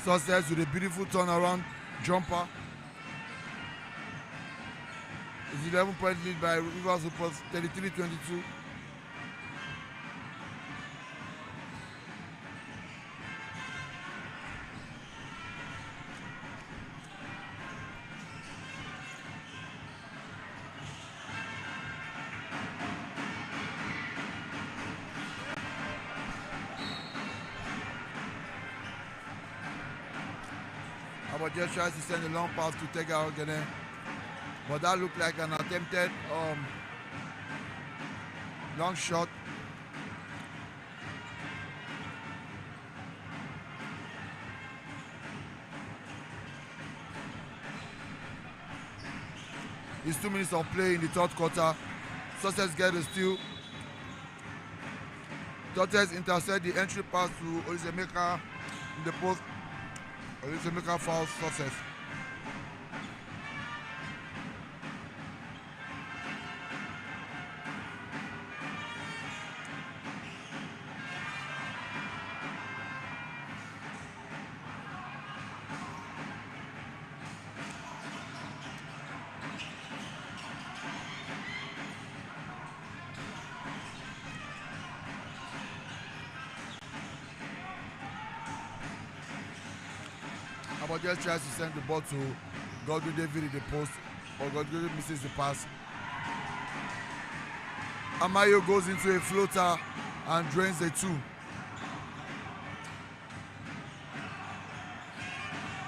Success with a beautiful turnaround jumper. It's 11-point lead by Rivers Upas, 33-22. Just tries to send a long pass to Tega Ogene, but that looked like an attempted long shot. It's 2 minutes of play in the third quarter. Success get a steal. Success intercept the entry pass to Olisemeka in the post. Olisemeka fouls Success. Just tries to send the ball to Godwin David in the post, but Godwin misses the pass. Amayo goes into a floater and drains the two.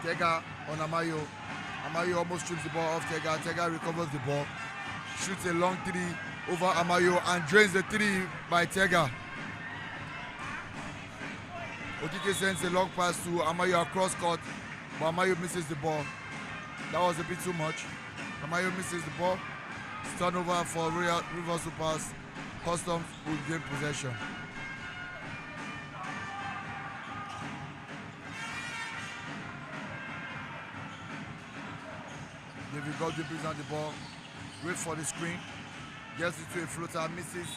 Tega on Amayo. Amayo almost strips the ball off Tega. Tega recovers the ball, shoots a long three over Amayo and drains the three by Tega. Okike sends a long pass to Amayo across court, but Amayo misses the ball. That was a bit too much. Amayo misses the ball. It's turnover for Rivers Upas. Customs will gain possession. David Godwin brings down the ball. Wait for the screen. Gets it to a floater. Misses.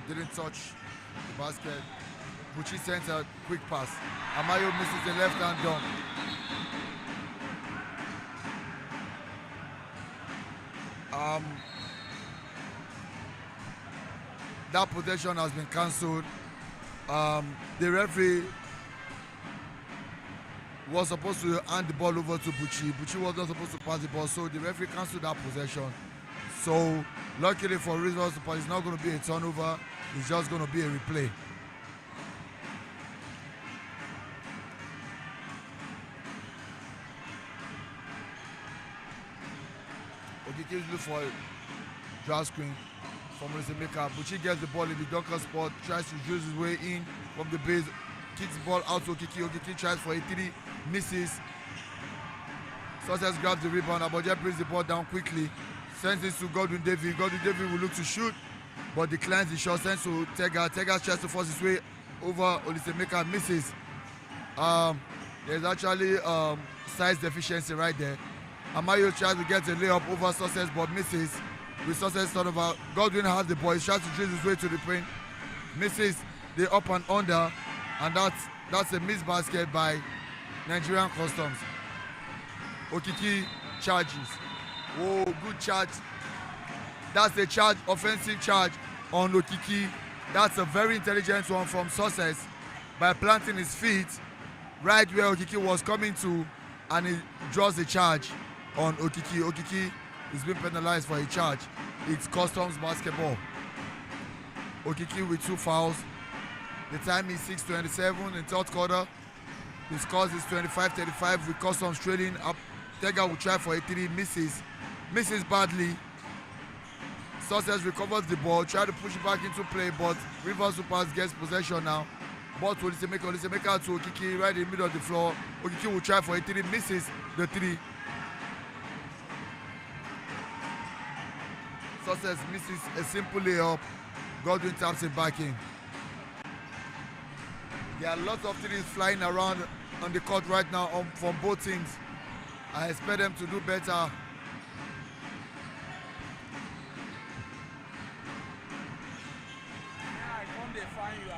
Didn't touch the basket. Buchi sends a quick pass. Amayo misses the left hand dunk. That possession has been cancelled. The referee was supposed to hand the ball over to Buchi. Buchi was not supposed to pass the ball, so the referee cancelled that possession. So luckily for Rivers, it's not going to be a turnover. It's just going to be a replay. Okike look for a draw screen from Olisemeka. Buchi gets the ball in the dunker spot, tries to juice his way in from the base, kicks the ball out to Okike. Okike tries for a three, misses. Success grabs the rebound. Aboje brings the ball down quickly, sends it to Godwin David. Godwin David will look to shoot, but declines the shot. Sends to Tega. Tega tries to force his way over Olisemeka, misses. There's actually size deficiency right there. Amayo tries to get a layup over Success but misses. With Success turnover, Godwin has the ball. He tries to chase his way to the paint, misses the up and under, and that's a missed basket by Nigerian Customs. Okiki charges. Oh, good charge. That's a charge, offensive charge on Okiki. That's a very intelligent one from Success by planting his feet right where Okiki was coming to, and he draws the charge on Okiki. Okiki is being penalized for a charge. It's Customs basketball. Okiki with 2 fouls. The time is 6:27 in third quarter. The score is 25-35 with Customs trailing up. Tega will try for a three, misses badly. Success recovers the ball, try to push it back into play, but Rivers Upas gets possession now. Ball to Olisemeka to Okiki right in the middle of the floor. Okiki will try for a three, misses the three. Success misses a simple layup. Godwin taps it back in. There are lots of threes flying around on the court right now from both teams. I expect them to do better. I come they find you.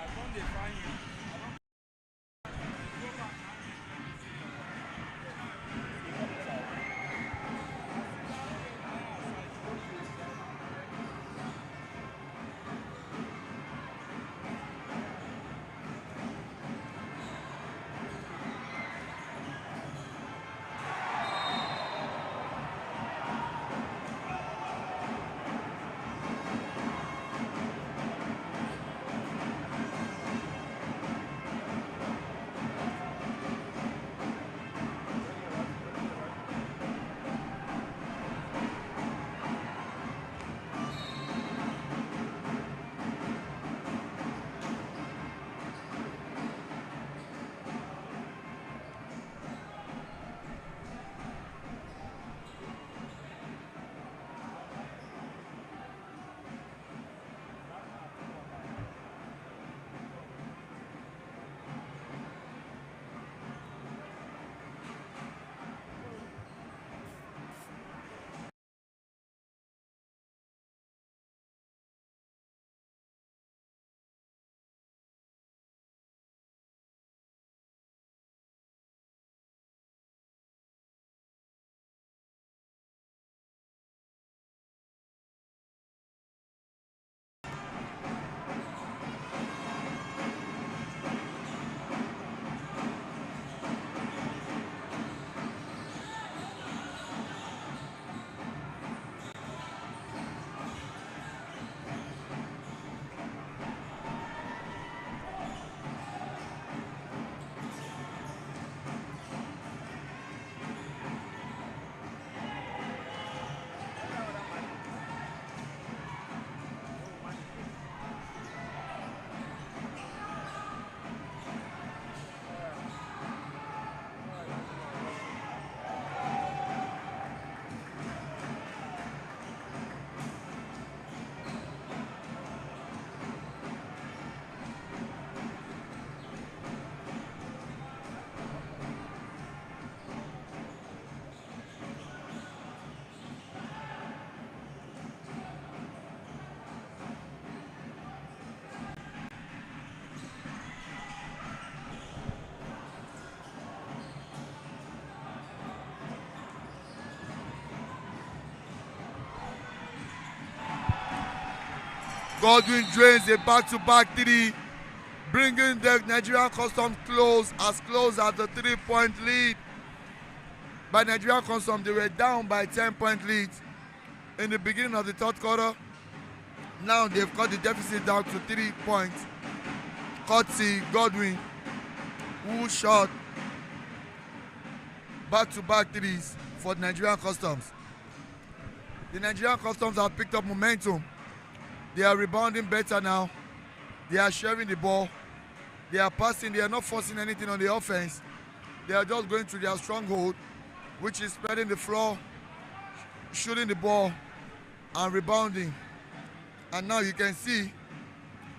Godwin drains a back-to-back three, bringing the Nigerian Customs close as the 3-point lead. By Nigerian Customs, they were down by 10-point lead in the beginning of the third quarter. Now they've cut the deficit down to 3 points. Courtesy Godwin, who shot back-to-back threes for the Nigerian Customs. The Nigerian Customs have picked up momentum. They are rebounding better now. They are sharing the ball. They are passing. They are not forcing anything on the offense. They are just going to their stronghold, which is spreading the floor, shooting the ball, and rebounding. And now you can see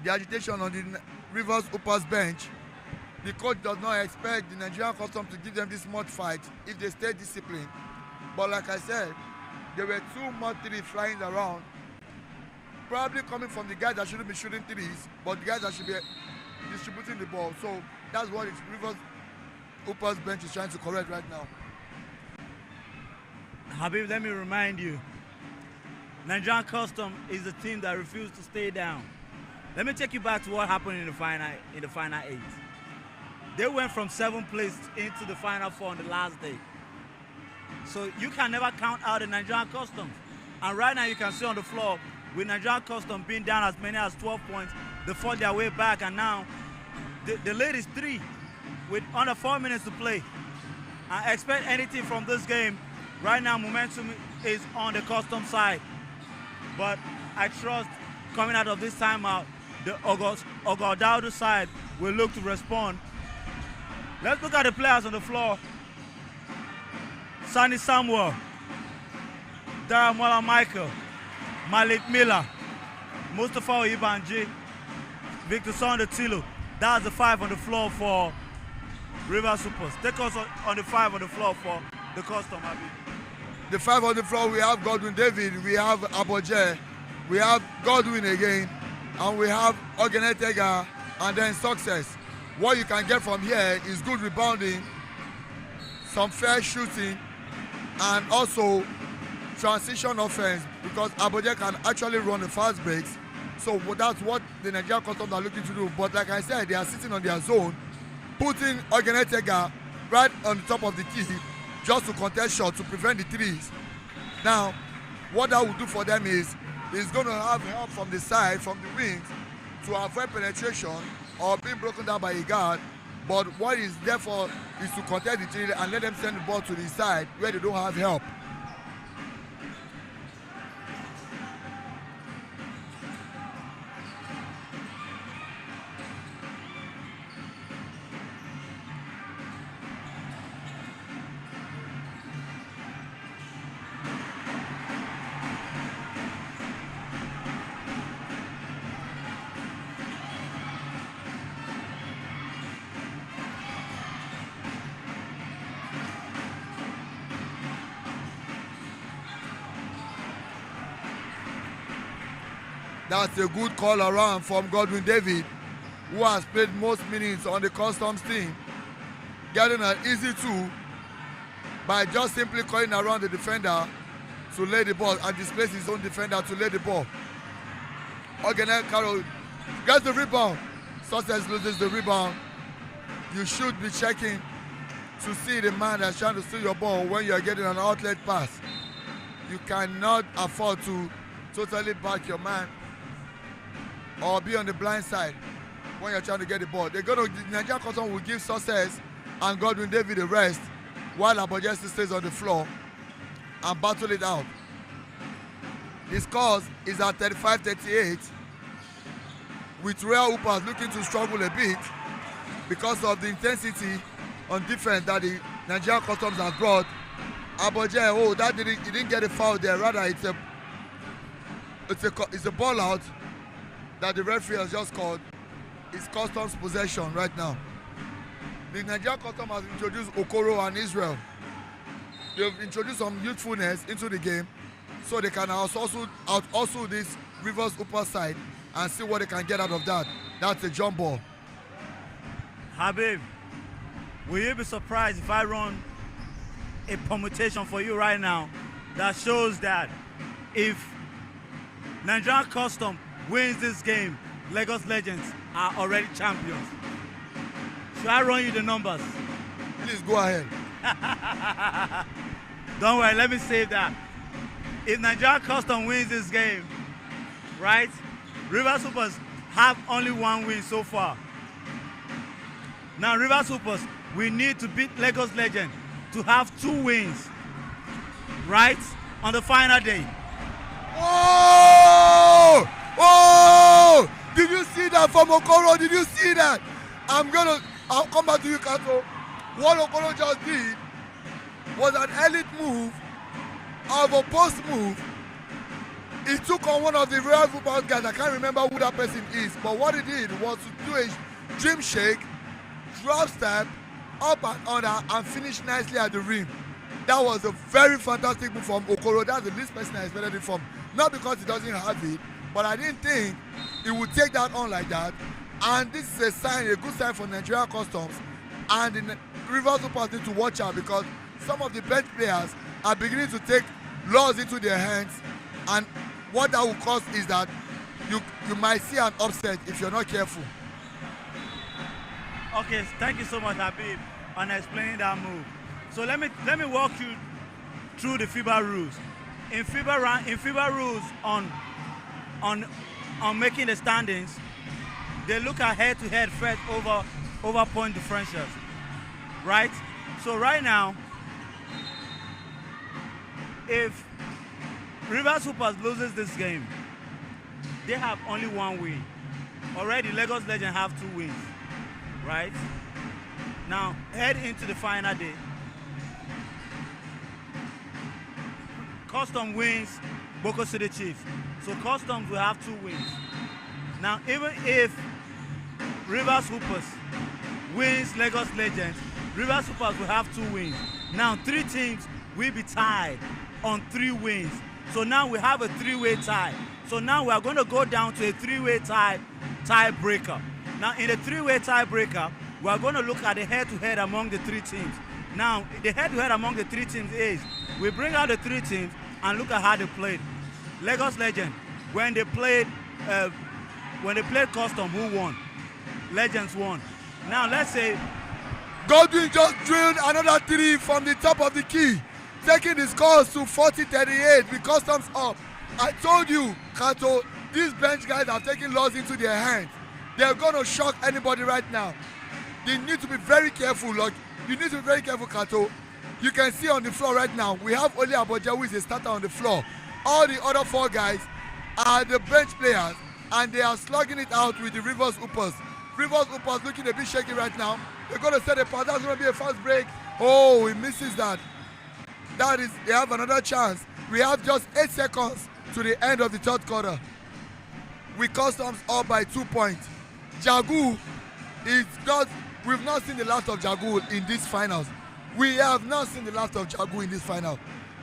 the agitation on the Rivers Hoopers bench. The coach does not expect the Nigerian Customs to give them this much fight if they stay disciplined. But like I said, there were 2 more threes flying around, probably coming from the guys that shouldn't be shooting threes, but the guys that should be distributing the ball. So that's what Rivers Hoopers bench is trying to correct right now. Habib, let me remind you, Nigerian Customs is the team that refused to stay down. Let me take you back to what happened in the final 8. They went from 7th place into the final 4 on the last day. So you can never count out the Nigerian Customs. And right now you can see on the floor, with Nigerian Customs being down as many as 12 points, they fought their way back, and now the lead is 3 with under 4 minutes to play. I expect anything from this game. Right now momentum is on the Customs side. But I trust coming out of this timeout, the Ogodaudu side will look to respond. Let's look at the players on the floor. Sani Samuel, Daramola Michael, Malik Miller, Mustafa Oyibanji, Victor Sondetilu. That's the 5 on the floor for Rivers Hoopers. Take us on the 5 on the floor for the Customs. The 5 on the floor, we have Godwin David, we have Aboje, we have Godwin again, and we have Ogenetega, and then Success. What you can get from here is good rebounding, some fair shooting, and also transition offense, because Aboje can actually run the fast breaks. So that's what the Nigerian Customs are looking to do. But like I said, they are sitting on their zone, putting Ogenetega right on the top of the key, just to contest shots to prevent the threes. Now, what that will do for them is going to have help from the side, from the wings, to avoid penetration or being broken down by a guard. But what is there for is to contest the three and let them send the ball to the side where they don't have help. That's a good call around from Godwin David, who has played most minutes on the Customs team, getting an easy 2 by just simply calling around the defender to lay the ball and displace his own defender to lay the ball. Ogenel Carroll gets the rebound. Success loses the rebound. You should be checking to see the man that's trying to steal your ball when you're getting an outlet pass. You cannot afford to totally back your man or be on the blind side when you're trying to get the ball. The Nigerian Customs will give Success and Godwin David a rest while Aboje stays on the floor and battle it out. The scores is at 35-38, with Royal Hoopers looking to struggle a bit because of the intensity on defense that the Nigerian Customs has brought. Aboje, he didn't get a foul there. Rather, it's a ball out that the referee has just called. It's Customs possession right now. The Nigerian Customs has introduced Okoro and Israel. They've introduced some youthfulness into the game so they can also this Rivers Hooper side and see what they can get out of that. That's a jump ball. Habib, will you be surprised if I run a permutation for you right now that shows that if Nigerian Customs wins this game, Lagos Legends are already champions. Should I run you the numbers? Please go ahead. Don't worry, let me save that. If Nigeria Custom wins this game, right, River Supers have only one win so far. Now, River Supers, we need to beat Lagos Legend to have 2 wins, right, on the final day. Oh! Oh! Did you see that from Okoro? Did you see that? I'll come back to you, Kato. What Okoro just did was an elite move of a post move. He took on one of the Royal Football guys. I can't remember who that person is, but what he did was to do a dream shake, drop step, up and under, and finish nicely at the rim. That was a very fantastic move from Okoro. That's the least person I expected it from. Not because he doesn't have it, but I didn't think he would take that on like that. And this is a sign, a good sign for Nigeria Customs. And the Rivers Supers need to watch out, because some of the bench players are beginning to take laws into their hands. And what that will cause is that you might see an upset if you're not careful. Okay, thank you so much, Habib, on explaining that move. So let me walk you through the FIBA rules. In FIBA rules on making the standings, they look at head-to-head first over point differentials, right? So right now, if River Supers loses this game, they have only 1 win. Already, Lagos Legends have 2 wins, right? Now, head into the final day. Custom wins Boko City Chiefs. So Customs will have 2 wins. Now, even if River Supers wins Lagos Legends, River Supers will have 2 wins. Now, 3 teams will be tied on 3 wins. So now we have a 3-way tie. So now we are going to go down to a 3-way tiebreaker. Now, in the 3-way tiebreaker, we are going to look at the head-to-head among the 3 teams. Now, the head-to-head among the 3 teams is, we bring out the 3 teams and look at how they played. Lagos Legend, when they played Custom, who won? Legends won. Now let's say Godwin just drilled another 3 from the top of the key, taking the scores to 40-38 with Customs up. I told you, Kato, these bench guys are taking laws into their hands. They're going to shock anybody right now. They need to be very careful. Like, you need to be very careful, Kato. You can see on the floor right now, we have only Aboja, who is a starter on the floor. All the other 4 guys are the bench players, and they are slugging it out with the Rivers Supers. Rivers Supers looking a bit shaky right now. They're going to set a pass. That's going to be a fast break. Oh, he misses that. That is, they have another chance. We have just 8 seconds to the end of the 3rd quarter. We Customs up by 2 points. Jagu is not, we've not seen the last of Jagu in these finals. We have not seen the last of Jagu in this final.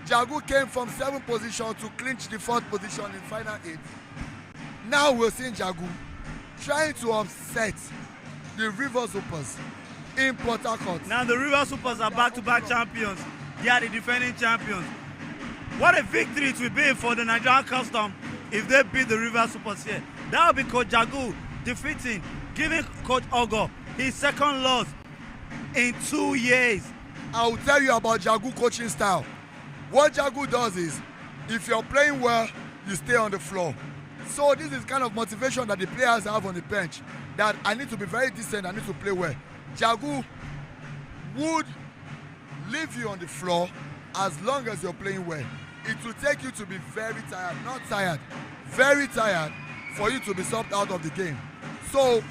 Jagu came from 7th position to clinch the 4th position in final 8. Now we're seeing Jagu trying to upset the River Supers in Port Harcourt. Now the River Supers are back-to-back champions. They are the defending champions. What a victory it will be for the Nigerian Custom if they beat the River Supers here. That will be Coach Jagu defeating, giving Coach Ogo his 2nd loss in 2 years. I will tell you about Jagu coaching style. What Jagu does is, if you're playing well, you stay on the floor. So this is kind of motivation that the players have on the bench, that I need to be very decent, I need to play well. Jagu would leave you on the floor as long as you're playing well. It will take you to be very tired, not tired, very tired, for you to be subbed out of the game. So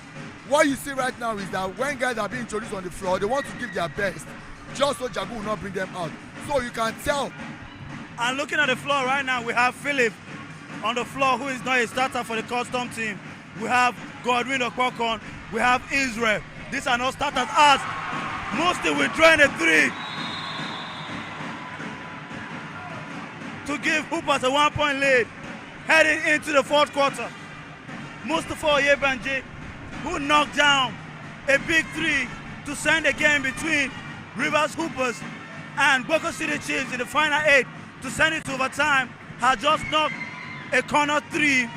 what you see right now is that when guys are being introduced on the floor, they want to give their best, just so Jagu will not bring them out. So you can tell. And looking at the floor right now, we have Philip on the floor, who is not a starter for the Custom team. We have Godwin Okpokon. We have Israel. These are not starters. As Musti withdrawing a 3 to give Hoopers a 1-point lead heading into the 4th quarter. Mustafa Oyebanji, who knocked down a big 3 to send a game between Rivers Hoopers and Boko City Chiefs in the final 8 to send it to overtime, had just knocked a corner 3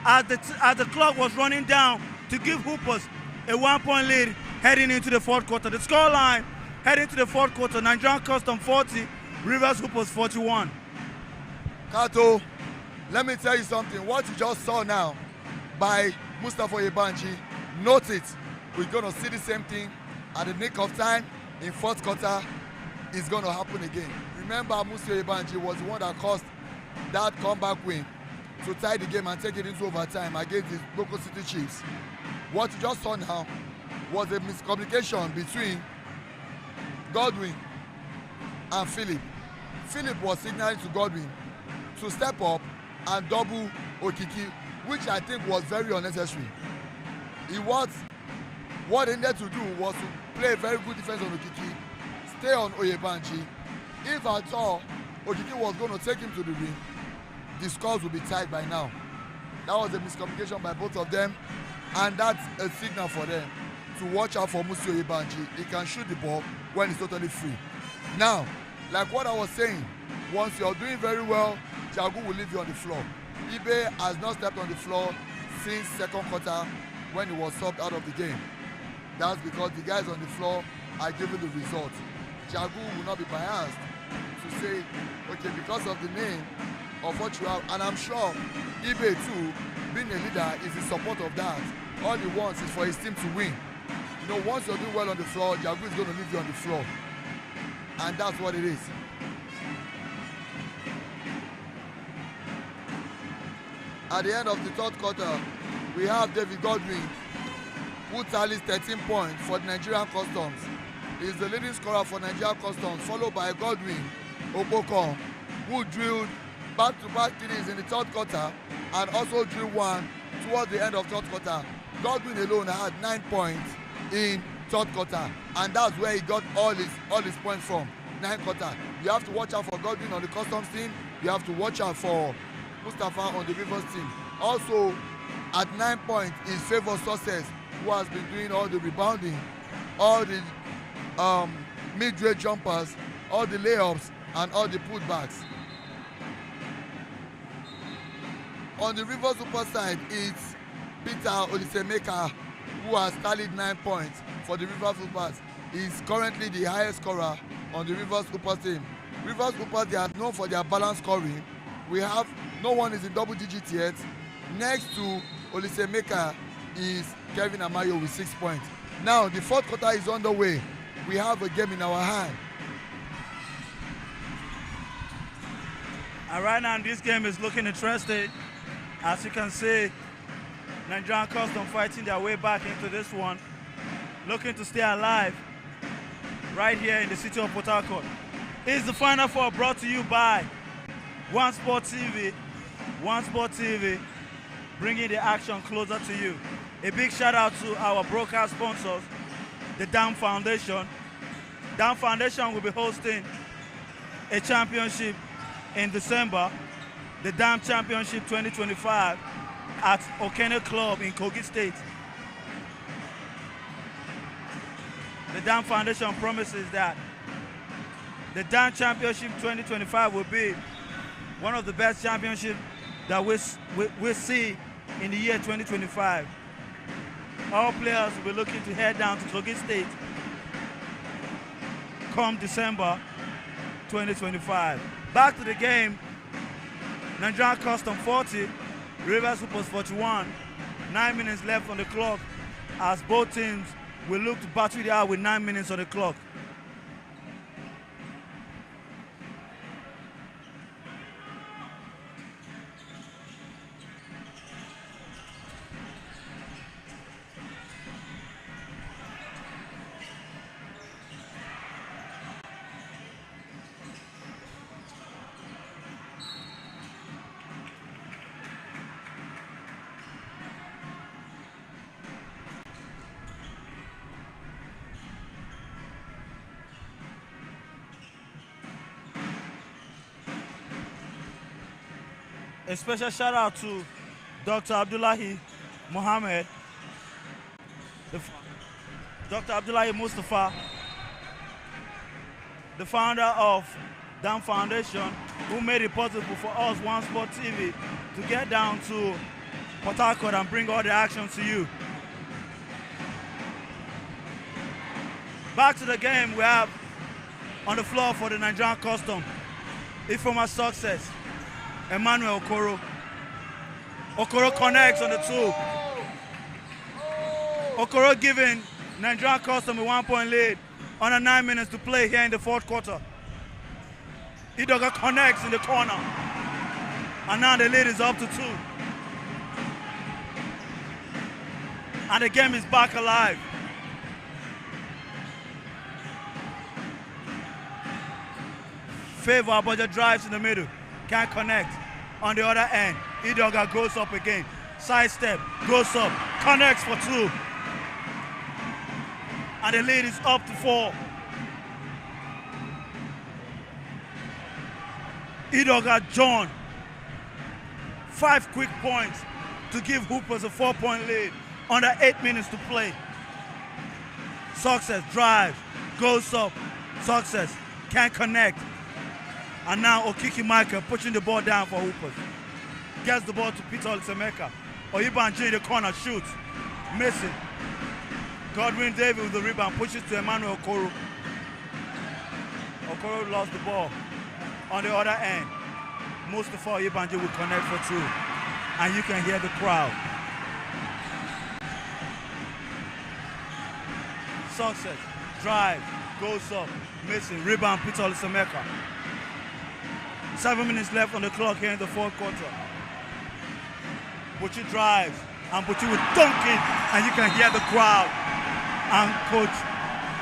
as the clock was running down to give Hoopers a 1-point lead heading into the fourth quarter. The scoreline heading to the fourth quarter, Nigerian Custom 40, Rivers Hoopers 41. Kato, let me tell you something. What you just saw now by Mustafa Yebanji, note it. We're going to see the same thing at the nick of time in fourth quarter. It's going to happen again. Remember, Mustafa Yebanji was the one that caused that comeback win to tie the game and take it into overtime against the local City Chiefs. What you just saw now was a miscommunication between Godwin and Philip. Philip was signaling to Godwin to step up and double Okiki, which I think was very unnecessary. What they needed to do was to play very good defense on Okiki, stay on Oyebanji. If at all Okiki was going to take him to the ring, the scores would be tied by now. That was a miscommunication by both of them, and that's a signal for them to watch out for Musi Oyebanji. He can shoot the ball when he's totally free. Now, like what I was saying, once you're doing very well, Jagu will leave you on the floor. Ibe has not stepped on the floor since second quarter when he was subbed out of the game. That's because the guys on the floor are giving the result. Jagu will not be biased to say, okay, because of the name of what you have, and I'm sure Ibe too, being a leader, is in support of that. All he wants is for his team to win. You know, once you're doing well on the floor, Jagu is going to leave you on the floor. And that's what it is. At the end of the third quarter, we have David Godwin, who tallies 13 points for the Nigerian Customs. He is the leading scorer for Nigerian Customs, followed by Godwin Obokon, who drilled back-to-back threes in the third quarter and also drilled one towards the end of third quarter. Godwin alone had 9 points in third quarter, and that's where he got all his points from. 9 quarter. You have to watch out for Godwin on the Customs team. You have to watch out for Mustafa on the Rivers team. Also, at 9 points is Favour Success, who has been doing all the rebounding, all the mid-range jumpers, all the layups, and all the putbacks. On the Rivers Super side, it's Peter Olisemeka, who has tallied 9 points for the Rivers Supers. He's currently the highest scorer on the Rivers Super team. Rivers Super, they are known for their balanced scoring. We have no one is in double digits yet. Next to Olisemeka is Kevin Amayo with 6 points. Now the fourth quarter is underway. We have a game in our hand. And right now this game is looking interesting. As you can see, Nigerian Custom fighting their way back into this one, looking to stay alive right here in the city of Port Harcourt. It's the Final Four brought to you by One Sport TV. One Sport TV, bringing the action closer to you. A big shout out to our broadcast sponsors, the Dam Foundation. Dam Foundation will be hosting a championship in December, the Dam Championship 2025 at Okene Club in Kogi State. The Dam Foundation promises that the Dam Championship 2025 will be one of the best championships that we'll see in the year 2025. All players will be looking to head down to Kogi State come December 2025. Back to the game, Nigerian Custom 40, Rivers Hoopers 41. 9 minutes left on the clock as both teams will look to battle it out with 9 minutes on the clock. A special shout out to Dr. Abdullahi Mohammed, Dr. Abdullahi Mustafa, the founder of Dam Foundation, who made it possible for us, One Sport TV, to get down to Port Harcourt and bring all the action to you. Back to the game, we have on the floor for the Nigerian Custom, Ifeoma Success, Emmanuel Okoro. Okoro connects on the 2. Okoro giving Nigerian Custom a 1-point lead under 9 minutes to play here in the fourth quarter. Idoga connects in the corner. And now the lead is up to 2. And the game is back alive. Favor Abuja drives in the middle. Can't connect. On the other end, Idoga goes up again. Sidestep, goes up, connects for 2. And the lead is up to 4. Idoga John. 5 quick points to give Hoopers a 4-point lead under 8 minutes to play. Success drives, goes up. Success can't connect. And now Okiki Michael pushing the ball down for Hoopers. Gets the ball to Peter Olisemeka. Oyibanji in the corner, shoots. Missing. Godwin David with the rebound, pushes to Emmanuel Okoro. Okoro lost the ball. On the other end, Mustafa Oyibanji will connect for 2. And you can hear the crowd. Success, drive, goes up, missing. Rebound, Peter Olisemeka. 7 minutes left on the clock here in the fourth quarter. Buchi drives, and Buchi will dunk it, and you can hear the crowd. And Coach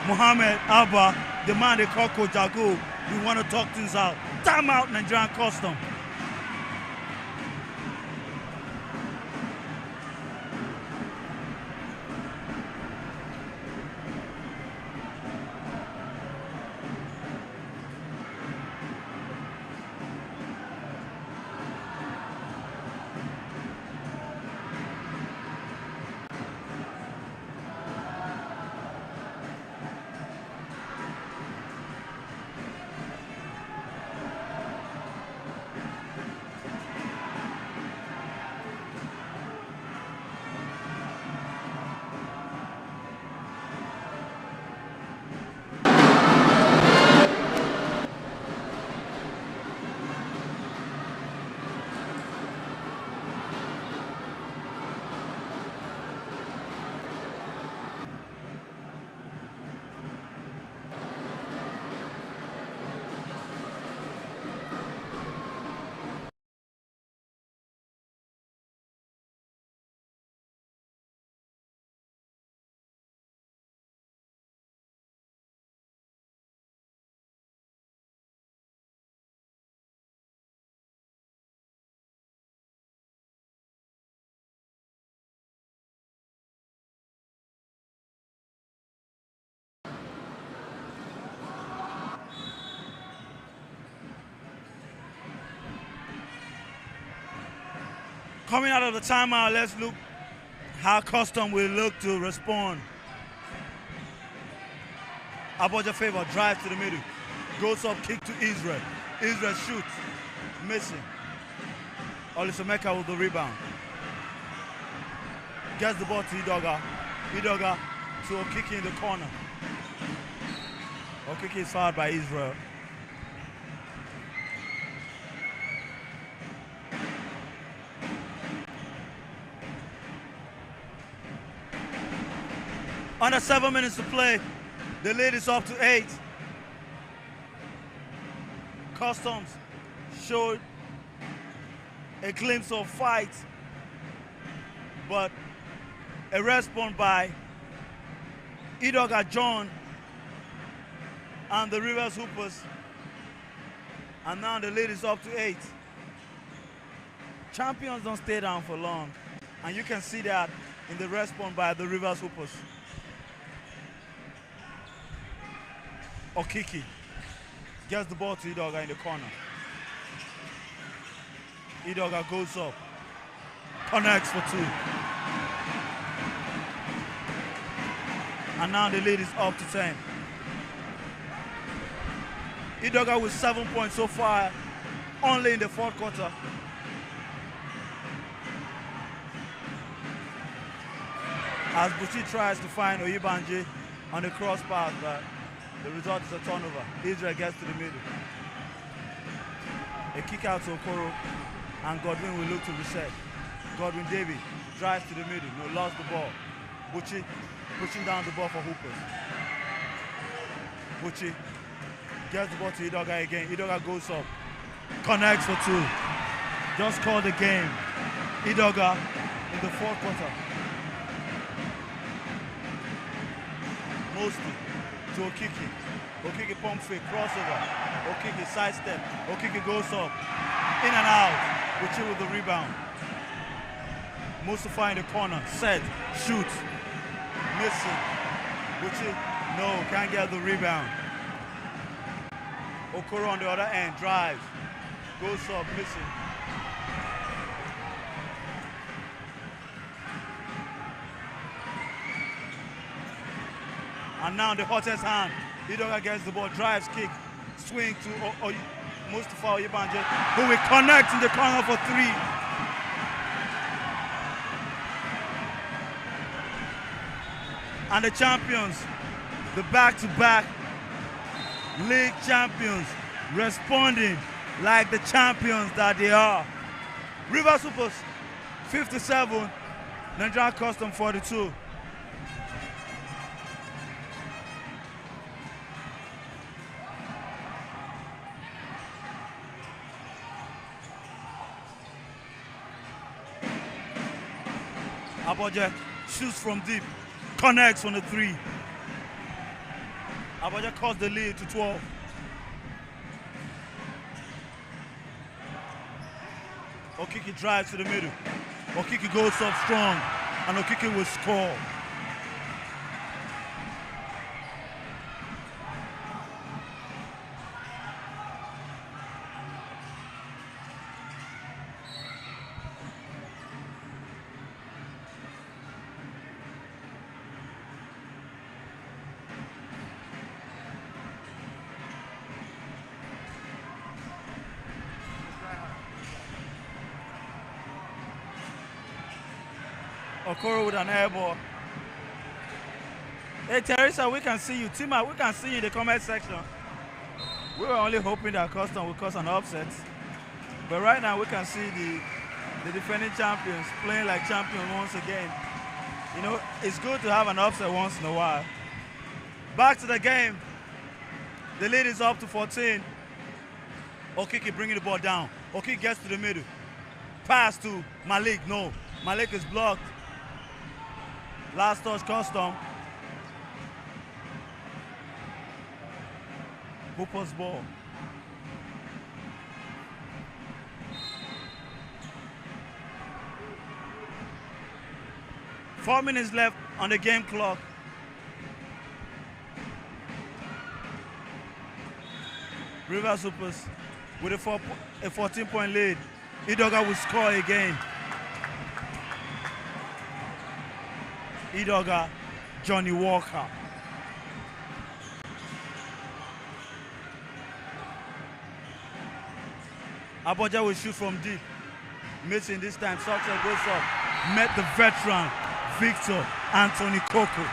Mohammed Abba, the man they call Coach Jagu, we want to talk things out. Time out, Nigerian Custom. Coming out of the timeout, let's look how Custom will look to respond. Abuja Favor drives to the middle, goes up, kick to Israel. Israel shoots, missing. Olisemeka with the rebound. Gets the ball to Idoga. Idoga to Okiki in the corner. Okiki is fouled by Israel. Under 7 minutes to play, the lead is up to 8. Customs showed a glimpse of fight, but a response by Idoga John and the Rivers Hoopers, and now the lead is up to 8. Champions don't stay down for long, and you can see that in the response by the Rivers Hoopers. Okiki gets the ball to Idoga in the corner. Idoga goes up, connects for 2. And now the lead is up to 10. Idoga with 7 points so far, only in the fourth quarter. as Buchi tries to find Oyibanje on the cross pass, but the result is a turnover. Israel gets to the middle. A kick out to Okoro, and Godwin will look to reset. Godwin David drives to the middle, no, lost the ball. Buchi pushing down the ball for Hoopers. Buchi gets the ball to Idoga again. Idoga goes up, connects for two. Just called the game. Idoga in the fourth quarter. Mostly to Okiki. Okiki pump fake, crossover. Okiki sidestep. Okiki goes up. In and out. Buchi with the rebound. Mustafa in the corner. Set. Shoot. Missing. Buchi, no, can't get the rebound. Okoro on the other end. Drives. Goes up. Missing. And now the hottest hand. Idoga gets the ball, drives, kick, swing to Mustafa Oyibanje, who will connect in the corner for three. And the champions, the back-to-back league champions, responding like the champions that they are. River Supers 57, Nigerian Custom 42. Aboje shoots from deep, connects on the three. Aboje cuts the lead to 12. Okiki drives to the middle. Okiki goes up strong, and Okiki will score. Okoro with an air ball. Hey Teresa, we can see you. Tima, we can see you in the comment section. We were only hoping that Custom would cause an upset. But right now we can see the defending champions playing like champions once again. You know, it's good to have an upset once in a while. Back to the game. The lead is up to 14. Okiki bringing the ball down. Okiki gets to the middle. Pass to Malik. No. Malik is blocked. Last touch, Custom. Hooper's ball. Four minutes left on the game clock. River Supers with a 14-point lead. Idoga will score again. Idoga, Johnny Walker. Aboja will shoot from deep. Missing this time. Success goes up. Met the veteran, Victor Anthony Coco.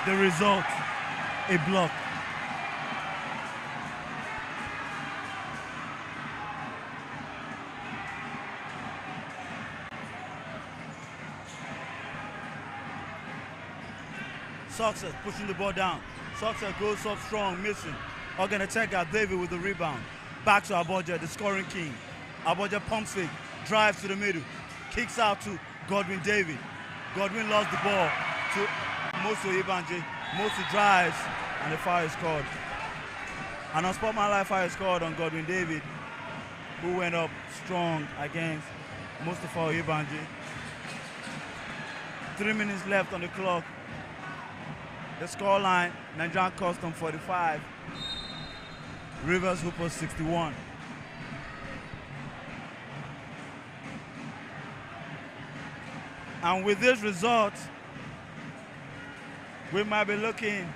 The result, a block. Success pushing the ball down. Success goes up strong, missing. Oganetega David with the rebound. Back to Aboja, the scoring king. Aboja pumps fake, drives to the middle, kicks out to Godwin David. Godwin lost the ball to Mosu Ibanje. Mosu drives, and the foul is called. An unsportsmanlike foul is called on Godwin David, who went up strong against Mustafa Ibanje. 3 minutes left on the clock. The scoreline, Nigerian Custom 45, Rivers Hoopers 61. And with this result, we might be looking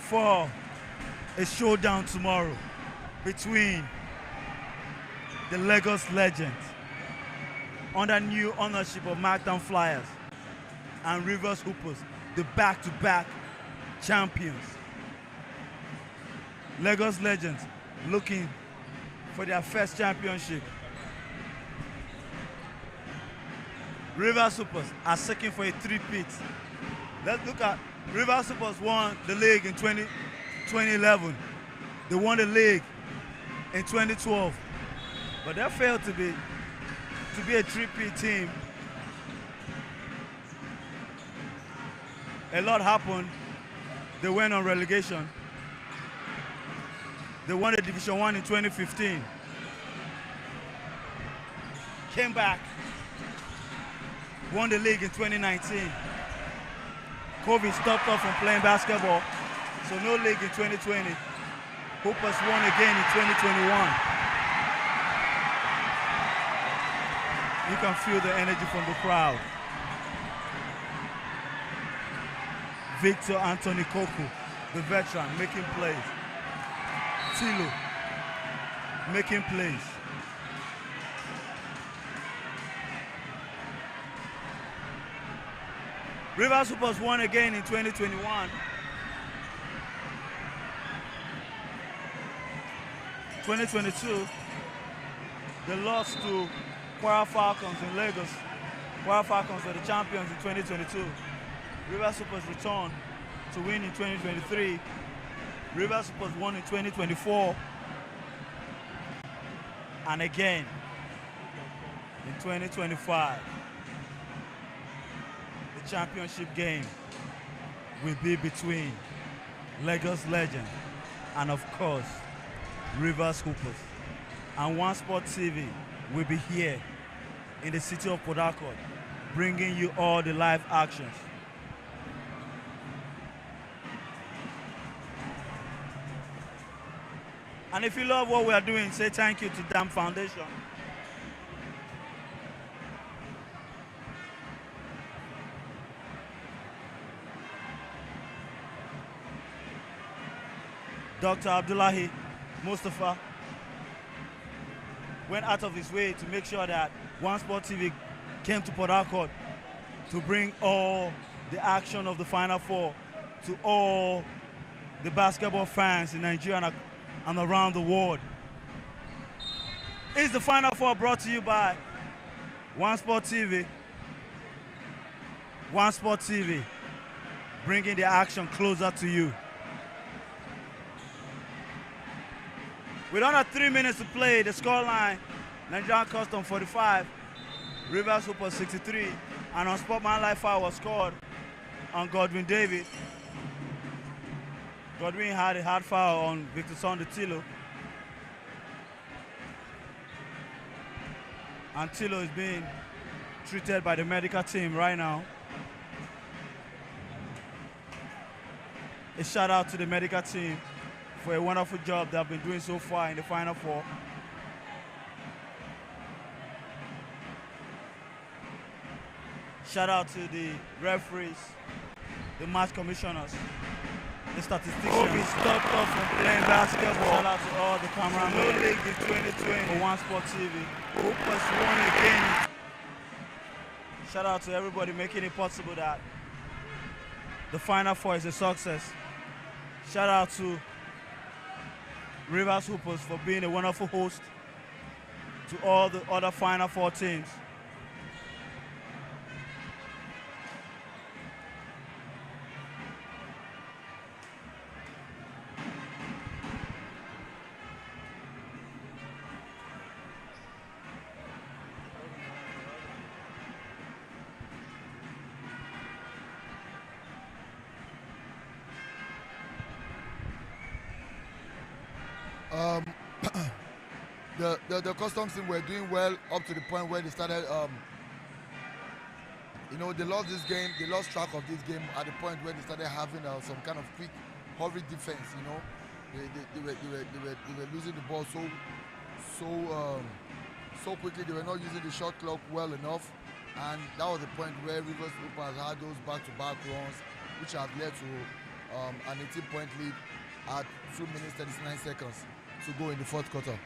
for a showdown tomorrow between the Lagos Legends under new ownership of Markdown Flyers and Rivers Hoopers, the back-to-back champions. Lagos Legends looking for their first championship. Rivers Hoopers are seeking for a three-peat. Let's look at Rivers Hoopers won the league in 2011. They won the league in 2012, but they failed to be a three-peat team. A lot happened. They went on relegation. They won the Division 1 in 2015. Came back. Won the league in 2019. COVID stopped us from playing basketball, so no league in 2020. Hoopers won again in 2021. You can feel the energy from the crowd. Victor Anthony Koku, the veteran, making plays. Tilo, making plays. Rivers Hoopers won again in 2021. 2022, they lost to Kwara Falcons in Lagos. Kwara Falcons were the champions in 2022. Rivers Hoopers returned to win in 2023. Rivers Hoopers won in 2024. And again in 2025. The championship game will be between Lagos Legends and, of course, Rivers Hoopers. And One Sport TV will be here in the city of Port Harcourt, bringing you all the live actions. And if you love what we are doing, say thank you to DAM Foundation. Dr. Abdullahi Mustafa went out of his way to make sure that One Sport TV came to Port Harcourt to bring all the action of the Final Four to all the basketball fans in Nigeria and around the world. It's the Final Four brought to you by One Sport TV. One Sport TV, bringing the action closer to you. With under 3 minutes to play, the scoreline, Nigerian Custom 45, Rivers Hoopers 63, and on Sportman foul was scored on Godwin David. Godwin had a hard foul on Victor Sunday Tilo. And Tilo is being treated by the medical team right now. A shout out to the medical team for a wonderful job they have been doing so far in the Final Four. Shout out to the referees, the match commissioners, the statisticians. Kobe stopped us from playing basketball. Shout out to all the cameramen. No league in 2020 for One Sport TV. Hoopers won again. Shout out to everybody making it possible that the Final Four is a success. Shout out to Rivers Hoopers for being a wonderful host to all the other Final Four teams. The Customs team were doing well up to the point where they started, they lost this game. They lost track of this game at the point where they started having some kind of quick, hurried defense. They were losing the ball so quickly. They were not using the shot clock well enough, and that was the point where Rivers Hoopers had those back-to-back runs, which have led to an 18-point lead at 2 minutes 39 seconds to go in the fourth quarter.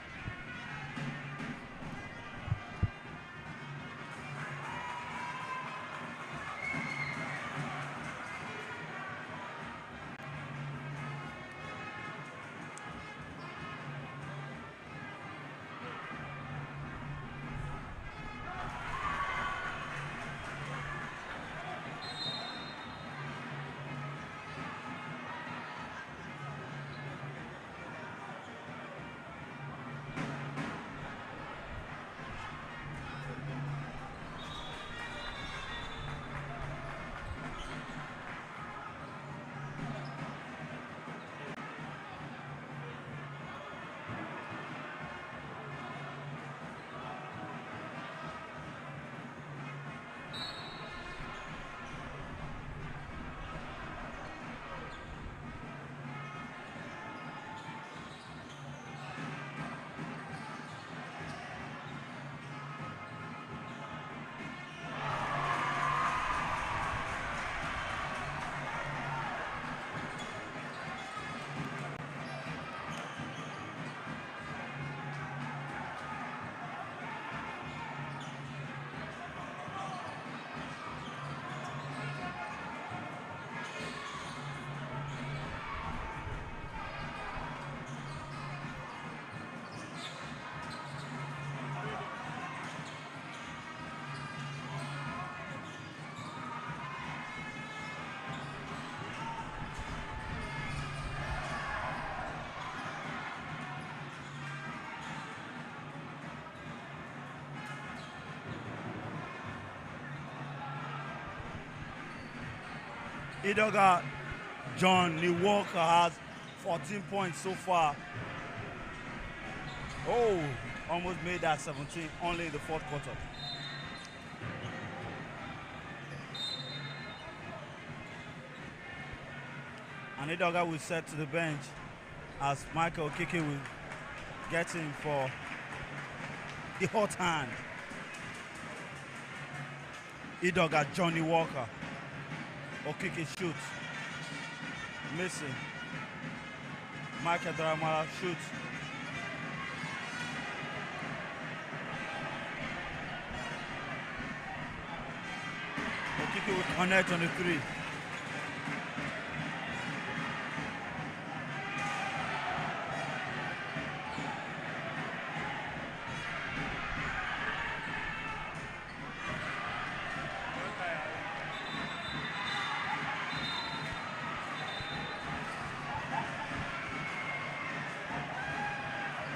Idoga Johnny Walker has 14 points so far. Oh, almost made that 17, only in the fourth quarter. And Idoga will set to the bench as Michael Okeke will get in for the hot hand. Idoga Johnny Walker. Okeke shoots. Missing. Michael Daramala shoots. Okeke will connect on the three.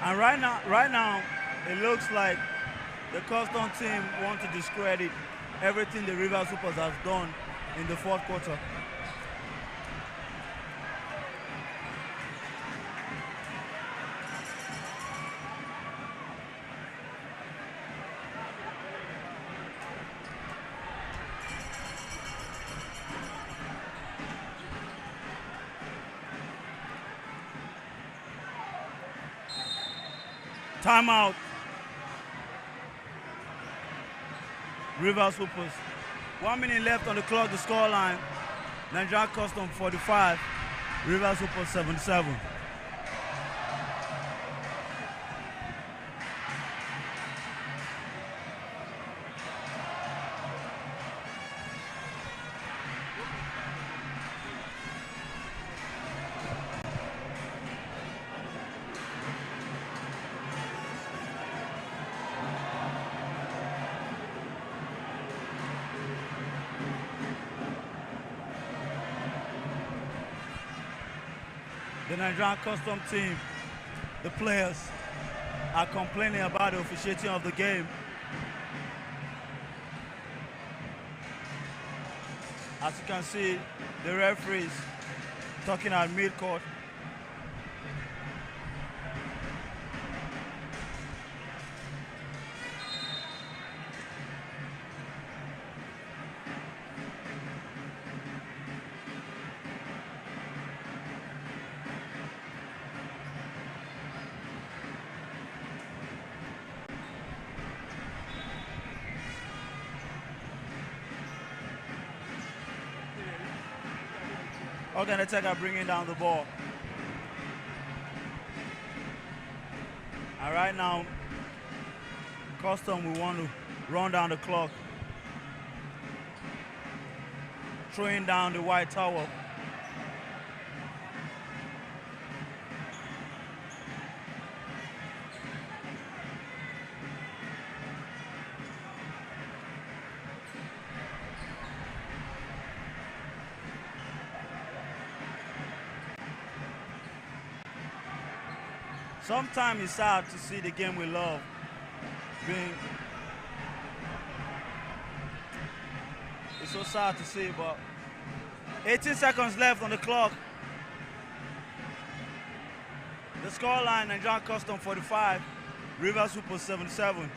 And right now, it looks like the Custom team want to discredit everything the Rivers Hoopers has done in the fourth quarter. Timeout. Rivers Hoopers. 1 minute left on the clock, the scoreline. Nigeria Custom 45, Rivers Hoopers 77. The Nigerian Custom team, the players, are complaining about the officiating of the game. As you can see, the referees talking at mid-court. Oganetega bringing down the ball. And right now, Custom will want to run down the clock. Throwing down the white towel. Sometimes it's sad to see the game we love being. It's so sad to see, but 18 seconds left on the clock. The scoreline, Nigerian Custom 45, Rivers Hoopers 77.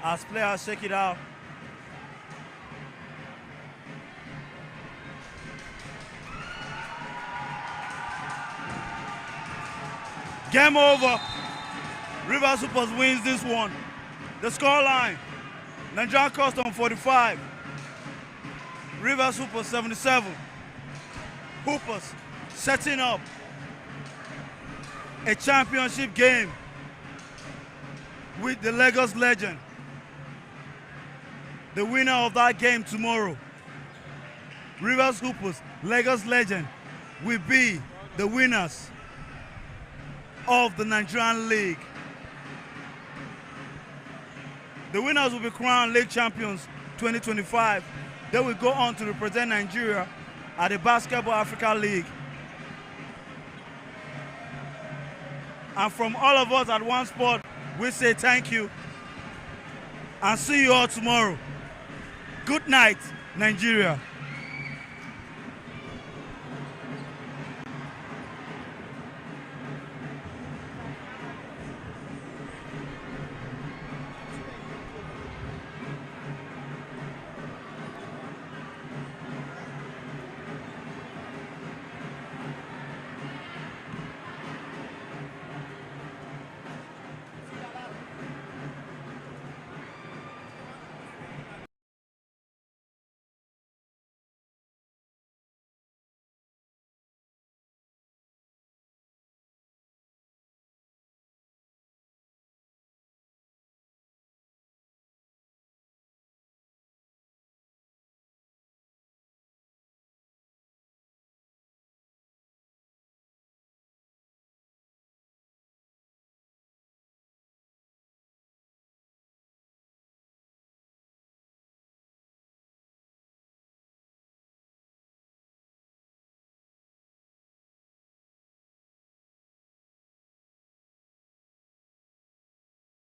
As players shake it out. Game over. Rivers Hoopers wins this one. The scoreline, Nigerian Custom 45, Rivers Hoopers 77. Hoopers setting up a championship game with the Lagos legend. The winner of that game tomorrow, Rivers Hoopers, Lagos legend, will be the winners of the Nigerian League. The winners will be crowned League Champions 2025. They will go on to represent Nigeria at the Basketball Africa League And from all of us at One Sport, we say thank you and see you all tomorrow. Good night, Nigeria.